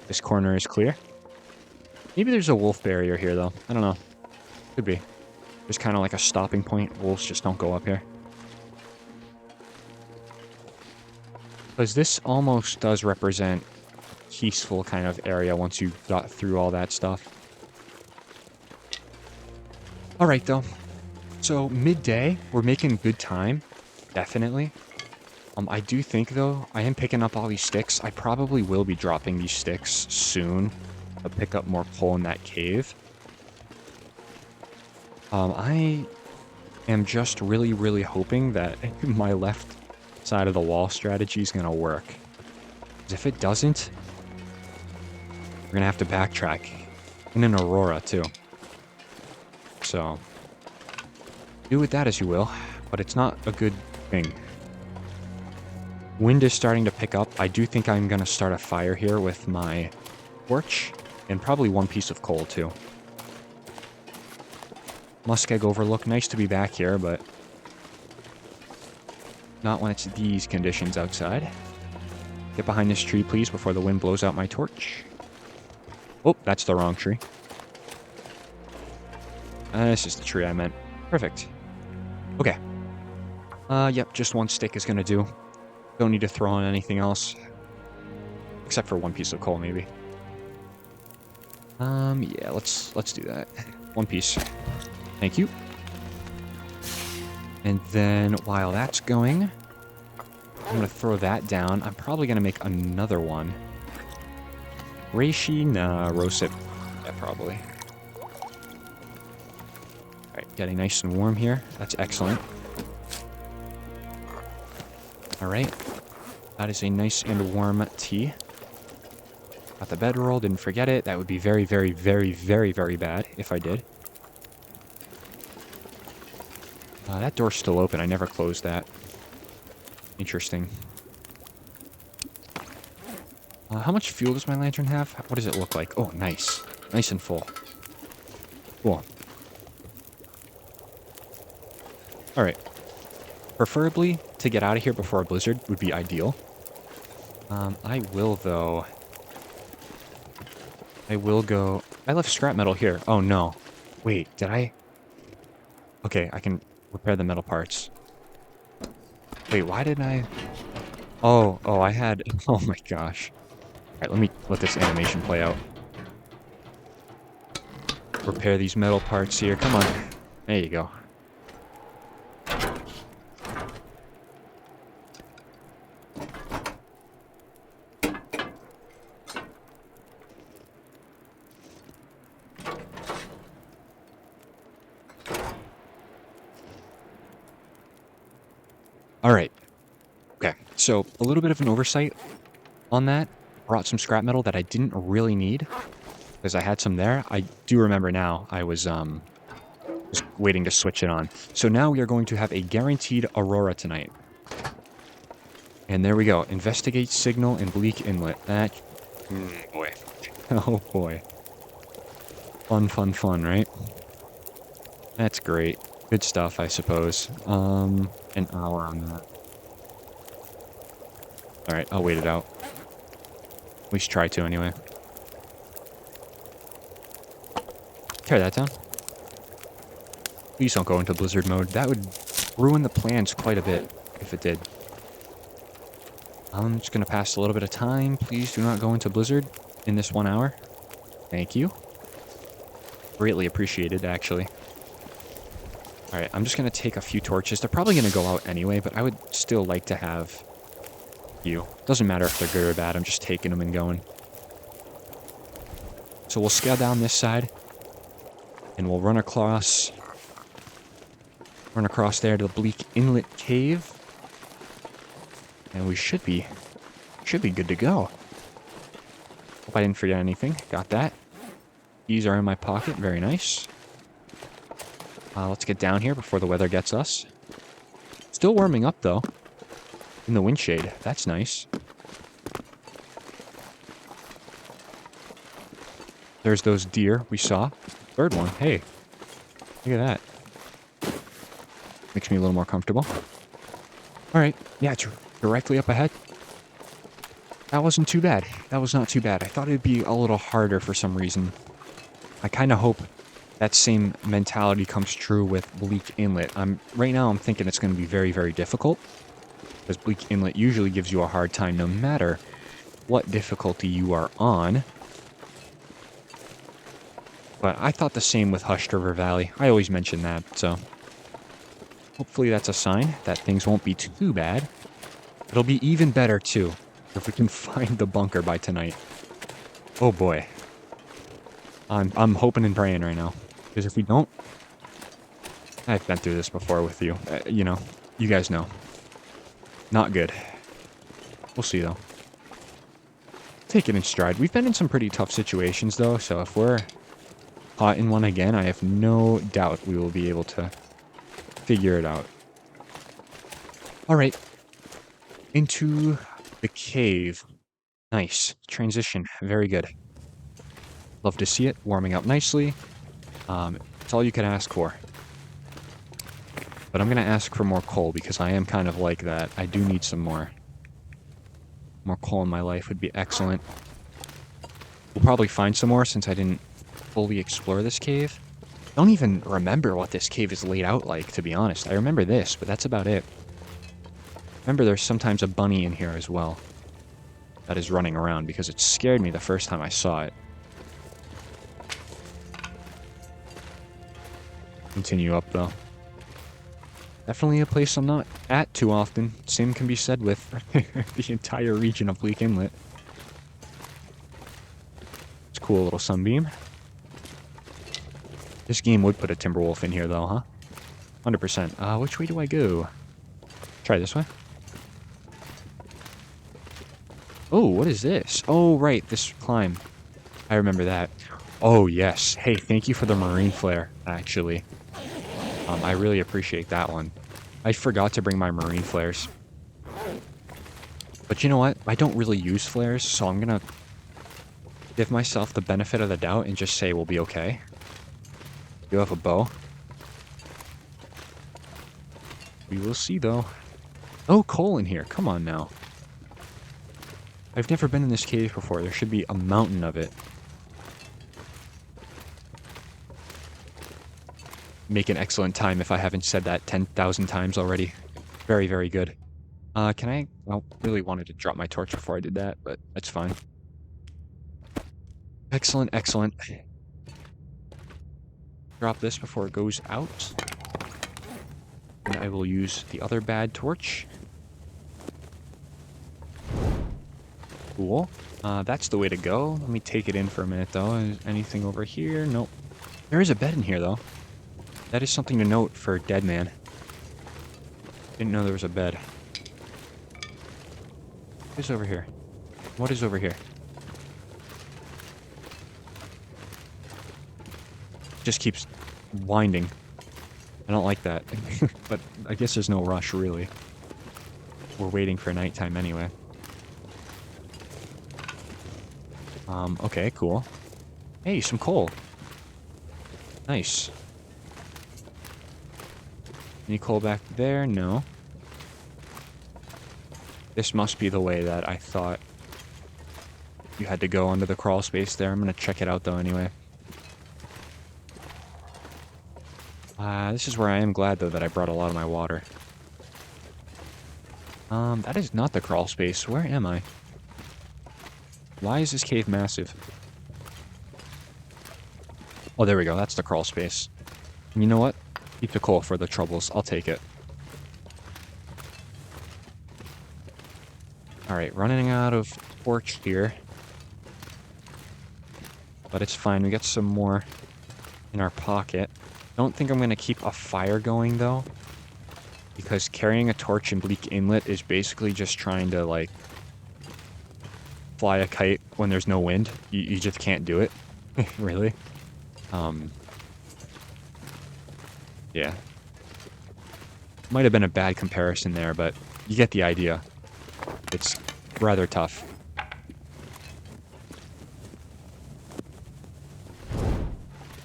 S1: This corner is clear. Maybe there's a wolf barrier here, though. I don't know. Could be. There's kind of like a stopping point. Wolves just don't go up here. Because this almost does represent a peaceful kind of area once you got through all that stuff. Alright, though. So, midday, we're making good time. Definitely. I do think, though, I am picking up all these sticks. I probably will be dropping these sticks soon to pick up more coal in that cave. I am just really, really hoping that my left side of the wall strategy is going to work. Because if it doesn't, we're going to have to backtrack. In an Aurora, too. So, do with that as you will, but it's not a good thing. Wind is starting to pick up. I do think I'm going to start a fire here with my torch, and probably 1 piece of coal, too. Muskeg Overlook, nice to be back here, but not when it's these conditions outside. Get behind this tree, please, before the wind blows out my torch. Oh, that's the wrong tree. This is the tree I meant. Perfect. Okay. Yep, just 1 stick is going to do. Don't need to throw on anything else. Except for 1 piece of coal, maybe. Yeah, let's do that. 1 piece. Thank you. And then, while that's going, I'm going to throw that down. I'm probably going to make another one. Reishi? Nah, Rosip. Yeah, probably. Alright, getting nice and warm here. That's excellent. Alright. That is a nice and warm tea. Got the bedroll, didn't forget it. That would be very, very, very, very, very bad if I did. That door's still open. I never closed that. Interesting. How much fuel does my lantern have? What does it look like? Oh, nice. Nice and full. Cool. Alright. Preferably, to get out of here before a blizzard would be ideal. I will, though. I will go... I left scrap metal here. Oh, no. Wait, did I... Okay, I can repair the metal parts. Wait, why did I... Oh, I had... Oh my gosh. Alright, let me let this animation play out. Repair these metal parts here. Come on. There you go. Alright. Okay, so a little bit of an oversight on that. Brought some scrap metal that I didn't really need, because I had some there. I do remember now I was just waiting to switch it on. So now we are going to have a guaranteed Aurora tonight. And there we go. Investigate signal in Bleak Inlet. That... boy. Oh boy. Fun, fun, fun, right? That's great. Good stuff, I suppose. An hour on that. Alright, I'll wait it out. At least try to, anyway. Tear that down. Please don't go into blizzard mode. That would ruin the plans quite a bit if it did. I'm just going to pass a little bit of time. Please do not go into blizzard in this 1 hour. Thank you. Greatly appreciated, actually. Alright, I'm just going to take a few torches. They're probably going to go out anyway, but I would still like to have you. Doesn't matter if they're good or bad. I'm just taking them and going. So we'll scale down this side. And we'll run across there to the Bleak Inlet Cave. And we should be good to go. Hope I didn't forget anything. Got that. These are in my pocket. Very nice. Let's get down here before the weather gets us. Still warming up, though. In the wind shade. That's nice. There's those deer we saw. Third one. Hey. Look at that. Makes me a little more comfortable. Alright. Yeah, it's directly up ahead. That wasn't too bad. That was not too bad. I thought it'd be a little harder for some reason. I kind of hope that same mentality comes true with Bleak Inlet. Right now I'm thinking it's going to be very, very difficult. Because Bleak Inlet usually gives you a hard time no matter what difficulty you are on. But I thought the same with Hushed River Valley. I always mention that, so... Hopefully that's a sign that things won't be too bad. It'll be even better, too, if we can find the bunker by tonight. Oh boy. I'm hoping and praying right now. Because if we don't... I've been through this before with you. You know. You guys know. Not good. We'll see, though. Take it in stride. We've been in some pretty tough situations, though, so if we're caught in one again, I have no doubt we will be able to figure it out. Alright. Into the cave. Nice. Transition. Very good. Love to see it. Warming up nicely. It's all you can ask for. But I'm going to ask for more coal because I am kind of like that. I do need some more. More coal in my life would be excellent. We'll probably find some more since I didn't fully explore this cave. I don't even remember what this cave is laid out like, to be honest. I remember this, but that's about it. Remember, there's sometimes a bunny in here as well that is running around because it scared me the first time I saw it. Continue up, though. Definitely a place I'm not at too often. Same can be said with the entire region of Bleak Inlet. It's a cool little sunbeam. This game would put a Timberwolf in here, though, huh? 100%. Which way do I go? Try this way. Oh, what is this? Oh, right, this climb. I remember that. Oh, yes. Hey, thank you for the marine flare, actually. I really appreciate that one. I forgot to bring my marine flares. But you know what? I don't really use flares, so I'm gonna give myself the benefit of the doubt and just say we'll be okay. You have a bow. We will see, though. Oh, coal in here. Come on now. I've never been in this cave before. There should be a mountain of it. Make an excellent time if I haven't said that 10,000 times already. Very, very good. Can I... Well, really wanted to drop my torch before I did that, but that's fine. Excellent, excellent. Drop this before it goes out. And I will use the other bad torch. Cool. That's the way to go. Let me take it in for a minute, though. Is anything over here? Nope. There is a bed in here, though. That is something to note for Dead Man. Didn't know there was a bed. What is over here? What is over here? Just keeps winding. I don't like that. But I guess there's no rush, really. We're waiting for nighttime anyway. Okay, cool. Hey, some coal. Nice. Any coal back there? No. This must be the way that I thought you had to go under the crawl space there. I'm gonna check it out, though, anyway. This is where I am glad, though, that I brought a lot of my water. That is not the crawl space. Where am I? Why is this cave massive? Oh, there we go. That's the crawl space. And you know what? Keep the coal for the troubles. I'll take it. Alright, running out of torch here. But it's fine. We got some more in our pocket. Don't think I'm going to keep a fire going, though. because carrying a torch in Bleak Inlet is basically just trying to, like, fly a kite when there's no wind. You just can't do it, really. Yeah. Might have been a bad comparison there, but you get the idea. It's rather tough.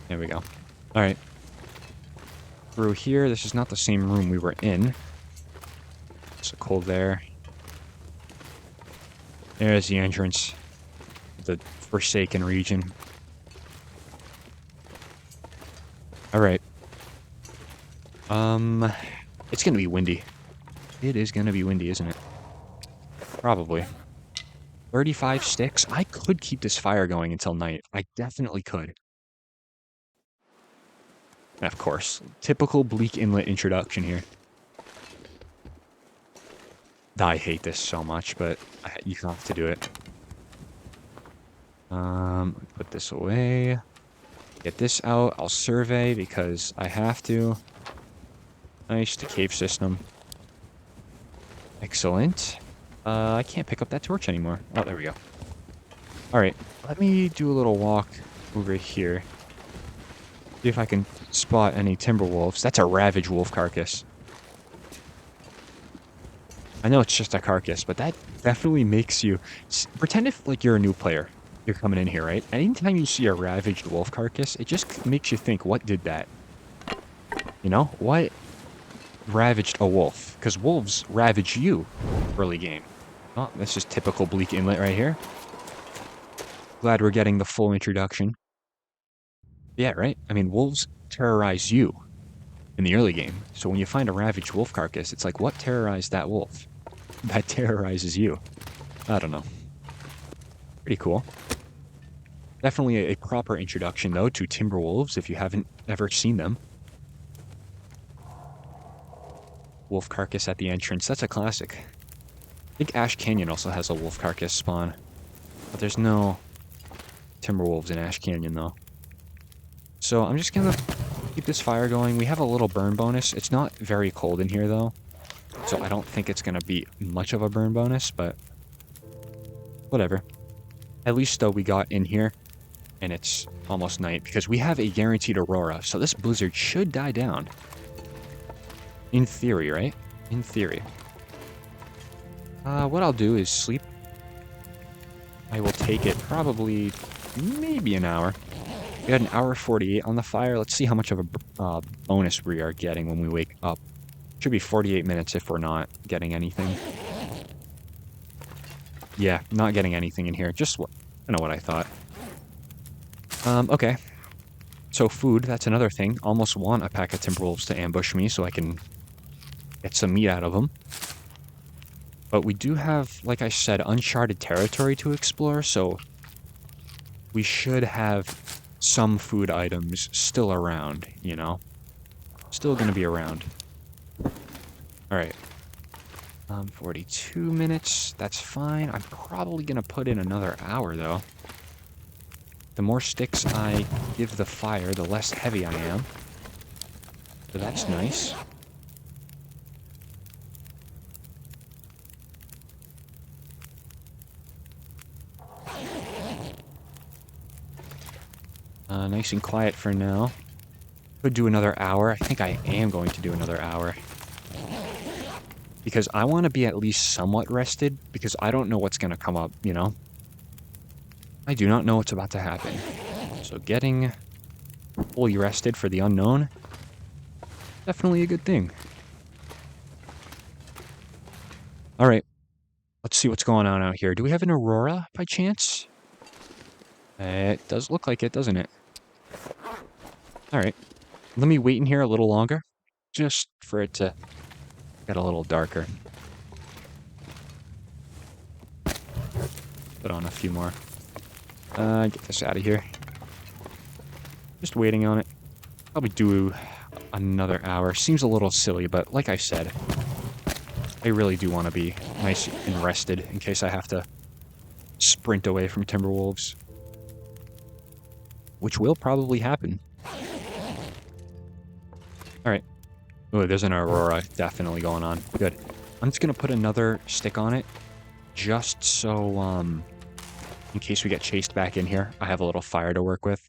S1: There we go. All right. Through here, this is not the same room we were in. So cold there. There's the entrance. The Forsaken region. All right. It's gonna be windy. It is gonna be windy, isn't it? Probably. 35 sticks? I could keep this fire going until night. I definitely could. And of course, typical Bleak Inlet introduction here. I hate this so much, but you have to do it. Put this away. Get this out. I'll survey because I have to. Nice, the cave system. Excellent. I can't pick up that torch anymore. Oh, there we go. Alright, let me do a little walk over here. See if I can spot any timber wolves. That's a ravage wolf carcass. I know it's just a carcass, but that definitely makes you... Pretend if, like, you're a new player. You're coming in here, right? Anytime you see a ravaged wolf carcass, it just makes you think, what did that? You know? What ravaged a wolf? Because wolves ravage you early game. Oh, this is typical Bleak Inlet right here. Glad we're getting the full introduction. Yeah, right? I mean, wolves terrorize you in the early game. So when you find a ravaged wolf carcass, it's like, what terrorized that wolf? That terrorizes you. I don't know. Pretty cool. Definitely a proper introduction, though, to timber wolves, if you haven't ever seen them. Wolf carcass at the entrance. That's a classic. I think Ash Canyon also has a wolf carcass spawn. But there's no timber wolves in Ash Canyon, though. So I'm just gonna keep this fire going. We have a little burn bonus. It's not very cold in here, though. So I don't think it's gonna be much of a burn bonus, but... whatever. At least, though, we got in here, and it's almost night, because we have a guaranteed aurora, so this blizzard should die down. In theory, right? In theory. What I'll do is sleep. I will take it probably maybe an hour. We got an hour 48 on the fire. Let's see how much of a bonus we are getting when we wake up. Should be 48 minutes if we're not getting anything. Yeah, not getting anything in here. Just what, I know what I thought. Okay. So food, that's another thing. Almost want a pack of timberwolves to ambush me so I can get some meat out of them. But we do have, like I said, uncharted territory to explore, so we should have some food items still around, you know? Still gonna be around. Alright. 42 minutes, that's fine. I'm probably gonna put in another hour, though. The more sticks I give the fire, the less heavy I am. So that's nice. Nice and quiet for now. Could do another hour. I think I am going to do another hour. Because I want to be at least somewhat rested, because I don't know what's going to come up, you know? I do not know what's about to happen. So getting fully rested for the unknown, definitely a good thing. Alright, let's see what's going on out here. Do we have an aurora, by chance? It does look like it, doesn't it? Alright, let me wait in here a little longer, just for it to get a little darker. Put on a few more. Get this out of here. Just waiting on it. Probably do another hour. Seems a little silly, but like I said, I really do want to be nice and rested in case I have to sprint away from timberwolves. Which will probably happen. Alright. Oh, there's an aurora definitely going on. Good. I'm just gonna put another stick on it, just so, in case we get chased back in here, I have a little fire to work with.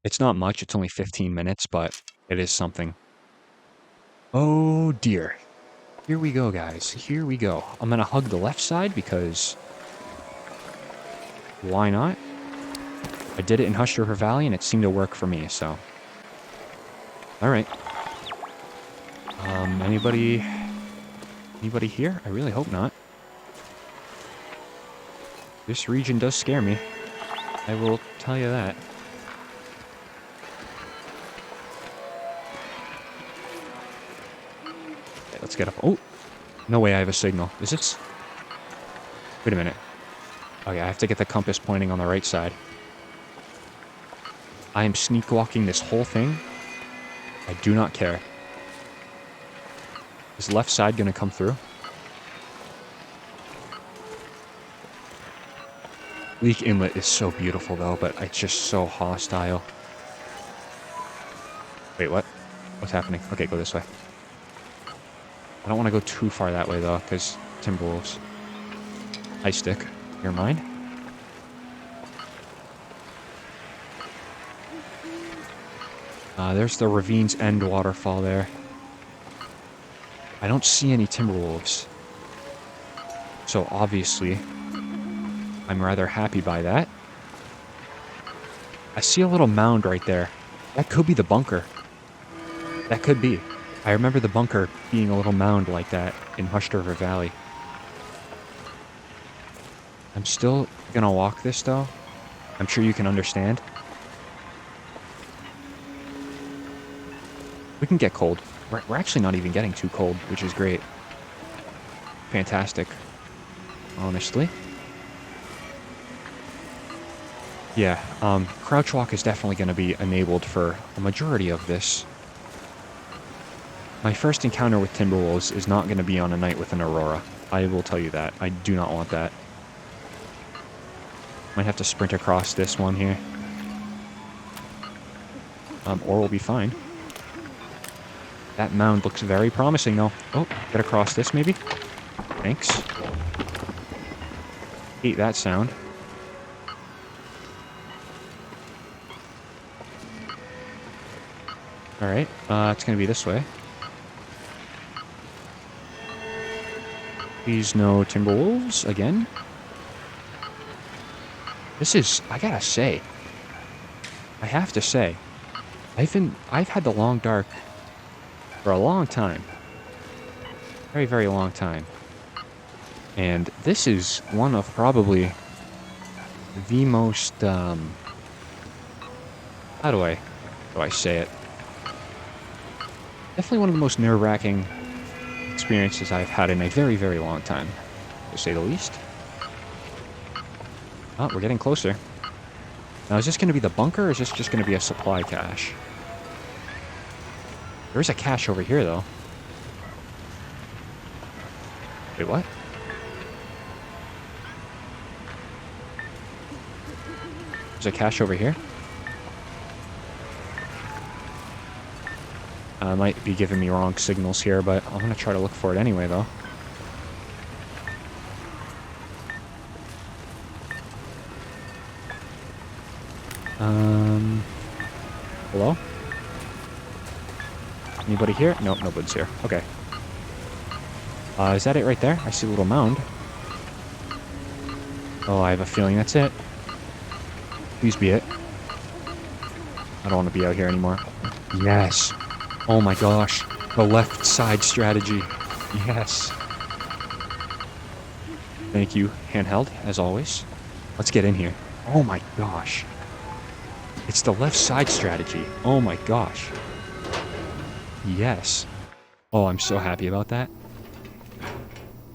S1: It's not much, it's only 15 minutes, but it is something. Oh dear. Here we go, guys. Here we go. I'm gonna hug the left side because why not? I did it in Hush River Valley and it seemed to work for me, so. Alright. Anybody here? I really hope not. This region does scare me. I will tell you that. Okay, let's get up. Oh! No way I have a signal. Is this... Wait a minute. Okay, I have to get the compass pointing on the right side. I am sneak walking this whole thing. I do not care. Is left side gonna come through? Leak Inlet is so beautiful though, but it's just so hostile. Wait, what? What's happening? Okay, go this way. I don't want to go too far that way though, because Timberwolves. Ice stick. You're mine? There's the Ravine's End waterfall there. I don't see any Timberwolves. So obviously, I'm rather happy by that. I see a little mound right there. That could be the bunker. That could be. I remember the bunker being a little mound like that in Hush River Valley. I'm still gonna walk this though. I'm sure you can understand. We can get cold. We're actually not even getting too cold, which is great. Fantastic. Honestly. Yeah, crouch walk is definitely going to be enabled for a majority of this. My first encounter with Timberwolves is not going to be on a night with an aurora. I will tell you that. I do not want that. Might have to sprint across this one here. Or we'll be fine. That mound looks very promising, though. Oh, get across this, maybe? Thanks. Hate that sound. Alright, it's gonna be this way. Please no Timberwolves again. This is, I gotta say, I have to say, I've had the Long Dark for a long time. Very, very long time. And this is one of probably the most, how do I say it? Definitely one of the most nerve-wracking experiences I've had in a very, very long time, to say the least. Oh, we're getting closer. Now, is this going to be the bunker, or is this just going to be a supply cache? There's a cache over here, though. Wait, what? There's a cache over here? I might be giving me wrong signals here, but I'm going to try to look for it anyway, though. Hello? Anybody here? Nope, nobody's here. Okay. Is that it right there? I see a little mound. Oh, I have a feeling that's it. Please be it. I don't want to be out here anymore. Yes. Oh my gosh. The left side strategy. Yes. Thank you, handheld, as always. Let's get in here. Oh my gosh. It's the left side strategy. Oh my gosh. Yes. Oh, I'm so happy about that.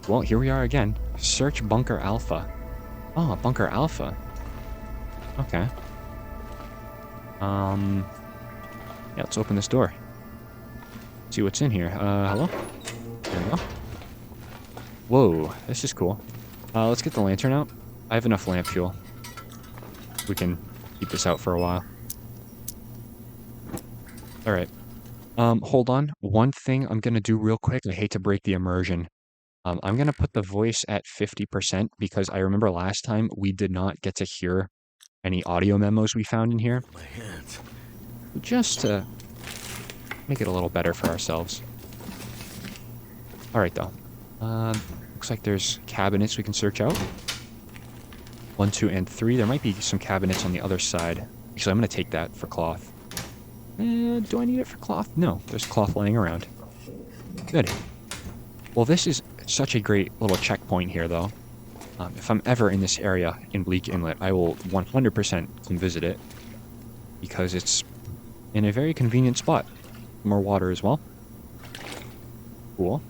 S1: Well, here we are again. Search Bunker Alpha. Oh, Bunker Alpha. Okay. Yeah, let's open this door. See what's in here. Hello? There we go. Whoa, this is cool. Let's get the lantern out. I have enough lamp fuel. We can keep this out for a while. Alright. Hold on. One thing I'm gonna do real quick. I hate to break the immersion. I'm gonna put the voice at 50% because I remember last time we did not get to hear any audio memos we found in here.
S2: My hands.
S1: Just to make it a little better for ourselves. All right, though. Looks like there's cabinets we can search out. 1, 2, and 3. There might be some cabinets on the other side. Actually, I'm gonna take that for cloth. Do I need it for cloth? No, there's cloth laying around. Good. Well, this is such a great little checkpoint here, though. If I'm ever in this area in Bleak Inlet, I will 100% come visit it because it's in a very convenient spot. More water as well. Cool.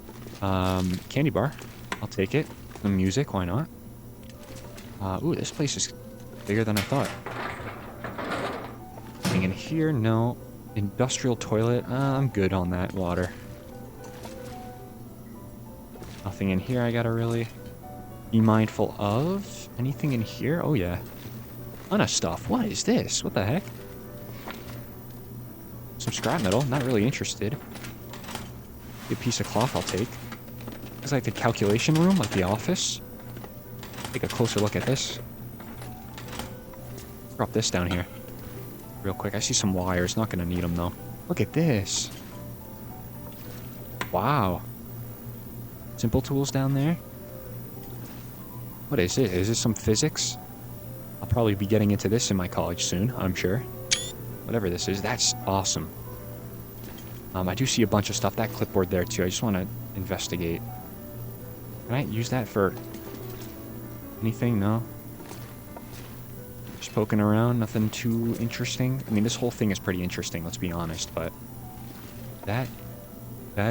S1: Candy bar. I'll take it. Some music, why not? Ooh, this place is bigger than I thought. Anything in here? No. Industrial toilet. I'm good on that water. Nothing in here I gotta really be mindful of. Anything in here? Oh, yeah. Ton of stuff. What is this? What the heck? Some scrap metal. Not really interested. A piece of cloth I'll take. It's like the calculation room, like the office. Take a closer look at this. Drop this down here. Real quick. I see some wires. Not gonna need them, though. Look at this. Wow. Simple tools down there. What is it? Is this some physics? I'll probably be getting into this in my college soon, I'm sure. Whatever this is, that's awesome. I do see a bunch of stuff. That clipboard there, too. I just want to investigate. Can I use that for anything? No? Just poking around. Nothing too interesting. I mean, this whole thing is pretty interesting, let's be honest, but that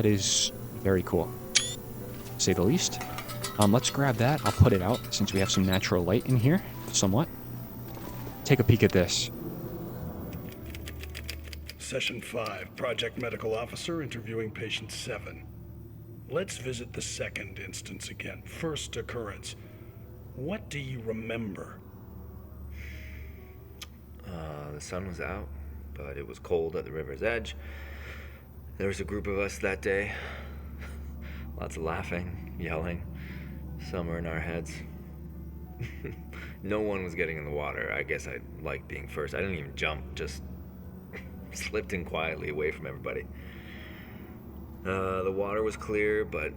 S1: is very cool, to say the least. Let's grab that. I'll put it out since we have some natural light in here, somewhat. Take a peek at this.
S3: Session 5, Project Medical Officer interviewing Patient 7. Let's visit the second instance again. First occurrence. What do you remember?
S2: The sun was out, but it was cold at the river's edge. There was a group of us that day. Lots of laughing, yelling. Some were in our heads. No one was getting in the water. I guess I liked being first. I didn't even jump, just slipped in quietly away from everybody. The water was clear, but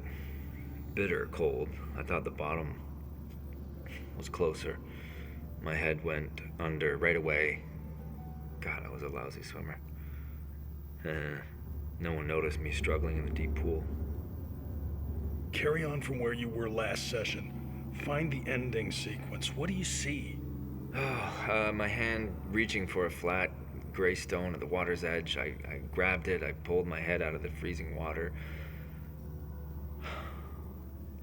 S2: bitter cold. I thought the bottom was closer. My head went under right away. God, I was a lousy swimmer. No one noticed me struggling in the deep pool.
S3: Carry on from where you were last session. Find the ending sequence. What do you see?
S2: My hand reaching for a flat gray stone at the water's edge. I grabbed it. I pulled my head out of the freezing water.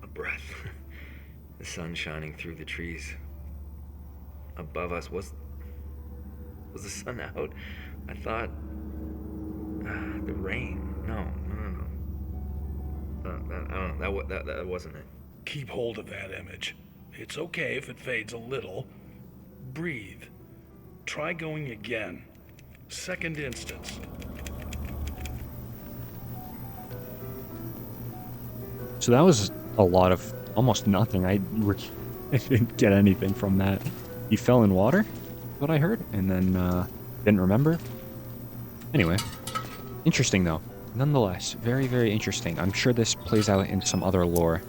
S2: A breath. The sun shining through the trees. Above us was the sun out? I thought the rain. No. I don't know. That wasn't it.
S3: Keep hold of that image. It's okay if it fades a little. Breathe. Try going again. Second instance.
S1: So that was a lot of almost nothing. I didn't get anything from that. He fell in water, what I heard, and then didn't remember. Anyway, interesting though. Nonetheless, very, very interesting. I'm sure this plays out in some other lore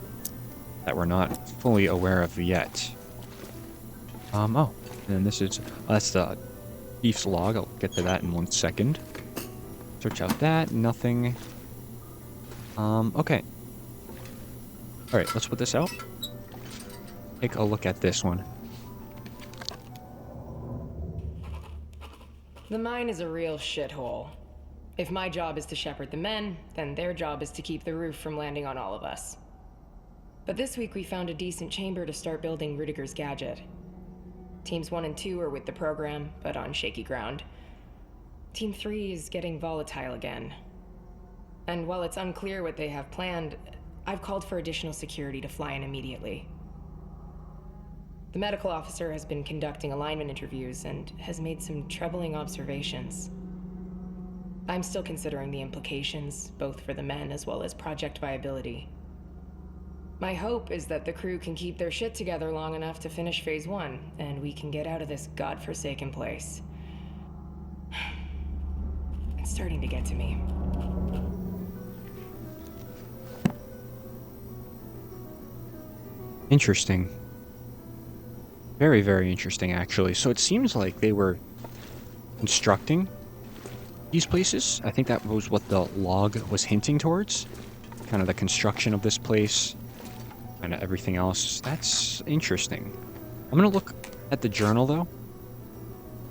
S1: that we're not fully aware of yet. Oh, and this is, that's the Thief's Log. I'll get to that in 1 second. Search out that, nothing. Okay. Alright, let's put this out. Take a look at this one.
S4: The mine is a real shithole. If my job is to shepherd the men, then their job is to keep the roof from landing on all of us. But this week we found a decent chamber to start building Rudiger's gadget. Teams 1 and 2 are with the program, but on shaky ground. Team 3 is getting volatile again. And while it's unclear what they have planned, I've called for additional security to fly in immediately. The medical officer has been conducting alignment interviews and has made some troubling observations. I'm still considering the implications, both for the men as well as project viability. My hope is that the crew can keep their shit together long enough to finish Phase 1, and we can get out of this godforsaken place. It's starting to get to me.
S1: Interesting. Very, very interesting, actually. So it seems like they were constructing these places. I think that was what the log was hinting towards. Kind of the construction of this place. And everything else. That's interesting. I'm going to look at the journal, though.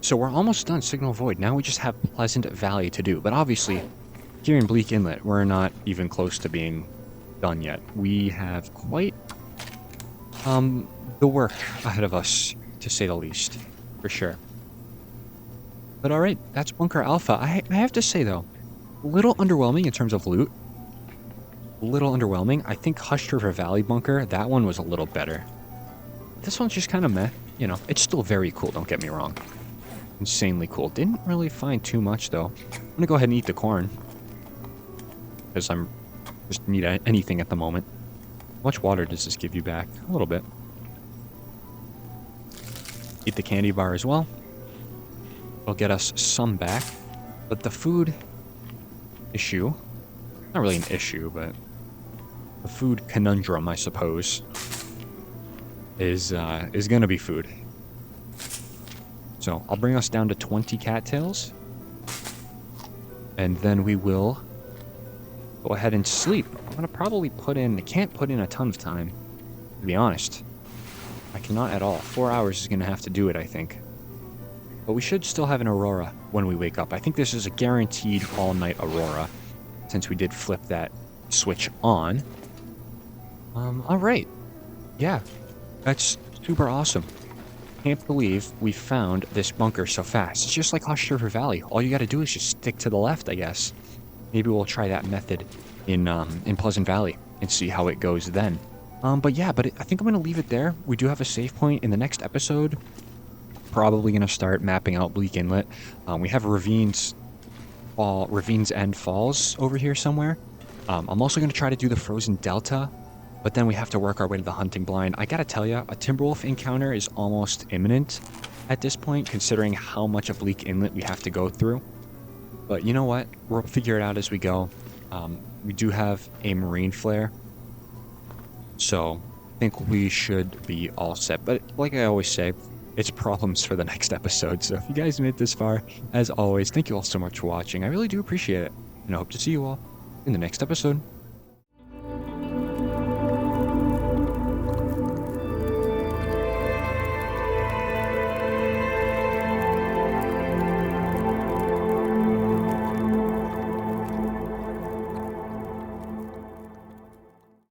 S1: So we're almost done Signal Void. Now we just have Pleasant Valley to do. But obviously, here in Bleak Inlet, we're not even close to being done yet. We have quite the work ahead of us, to say the least, for sure. But alright, that's Bunker Alpha. I have to say, though, a little underwhelming in terms of loot. A little underwhelming. I think Hushed River Valley Bunker, that one was a little better. This one's just kind of meh. You know, it's still very cool, don't get me wrong. Insanely cool. Didn't really find too much, though. I'm gonna go ahead and eat the corn. Because I'm just need anything at the moment. How much water does this give you back? A little bit. Eat the candy bar as well. It'll get us some back. But the food issue, not really an issue, but the food conundrum, I suppose, is gonna be food. So I'll bring us down to 20 cattails. And then we will go ahead and sleep. I'm gonna probably I can't put in a ton of time, to be honest. I cannot at all. 4 hours is gonna have to do it, I think. But we should still have an aurora when we wake up. I think this is a guaranteed all-night aurora, since we did flip that switch on. Alright. Yeah, that's super awesome. Can't believe we found this bunker so fast. It's just like Hushed River Valley. All you gotta do is just stick to the left, I guess. Maybe we'll try that method in Pleasant Valley and see how it goes then. But yeah, I think I'm gonna leave it there. We do have a save point in the next episode. Probably gonna start mapping out Bleak Inlet. We have Ravines End Falls over here somewhere. I'm also gonna try to do the Frozen Delta, but then we have to work our way to the Hunting Blind. I gotta tell you, a Timberwolf encounter is almost imminent at this point, considering how much of Bleak Inlet we have to go through. But you know what? We'll figure it out as we go. We do have a Marine Flare, so I think we should be all set. But like I always say, it's problems for the next episode. So if you guys made it this far, as always, thank you all so much for watching. I really do appreciate it. And I hope to see you all in the next episode.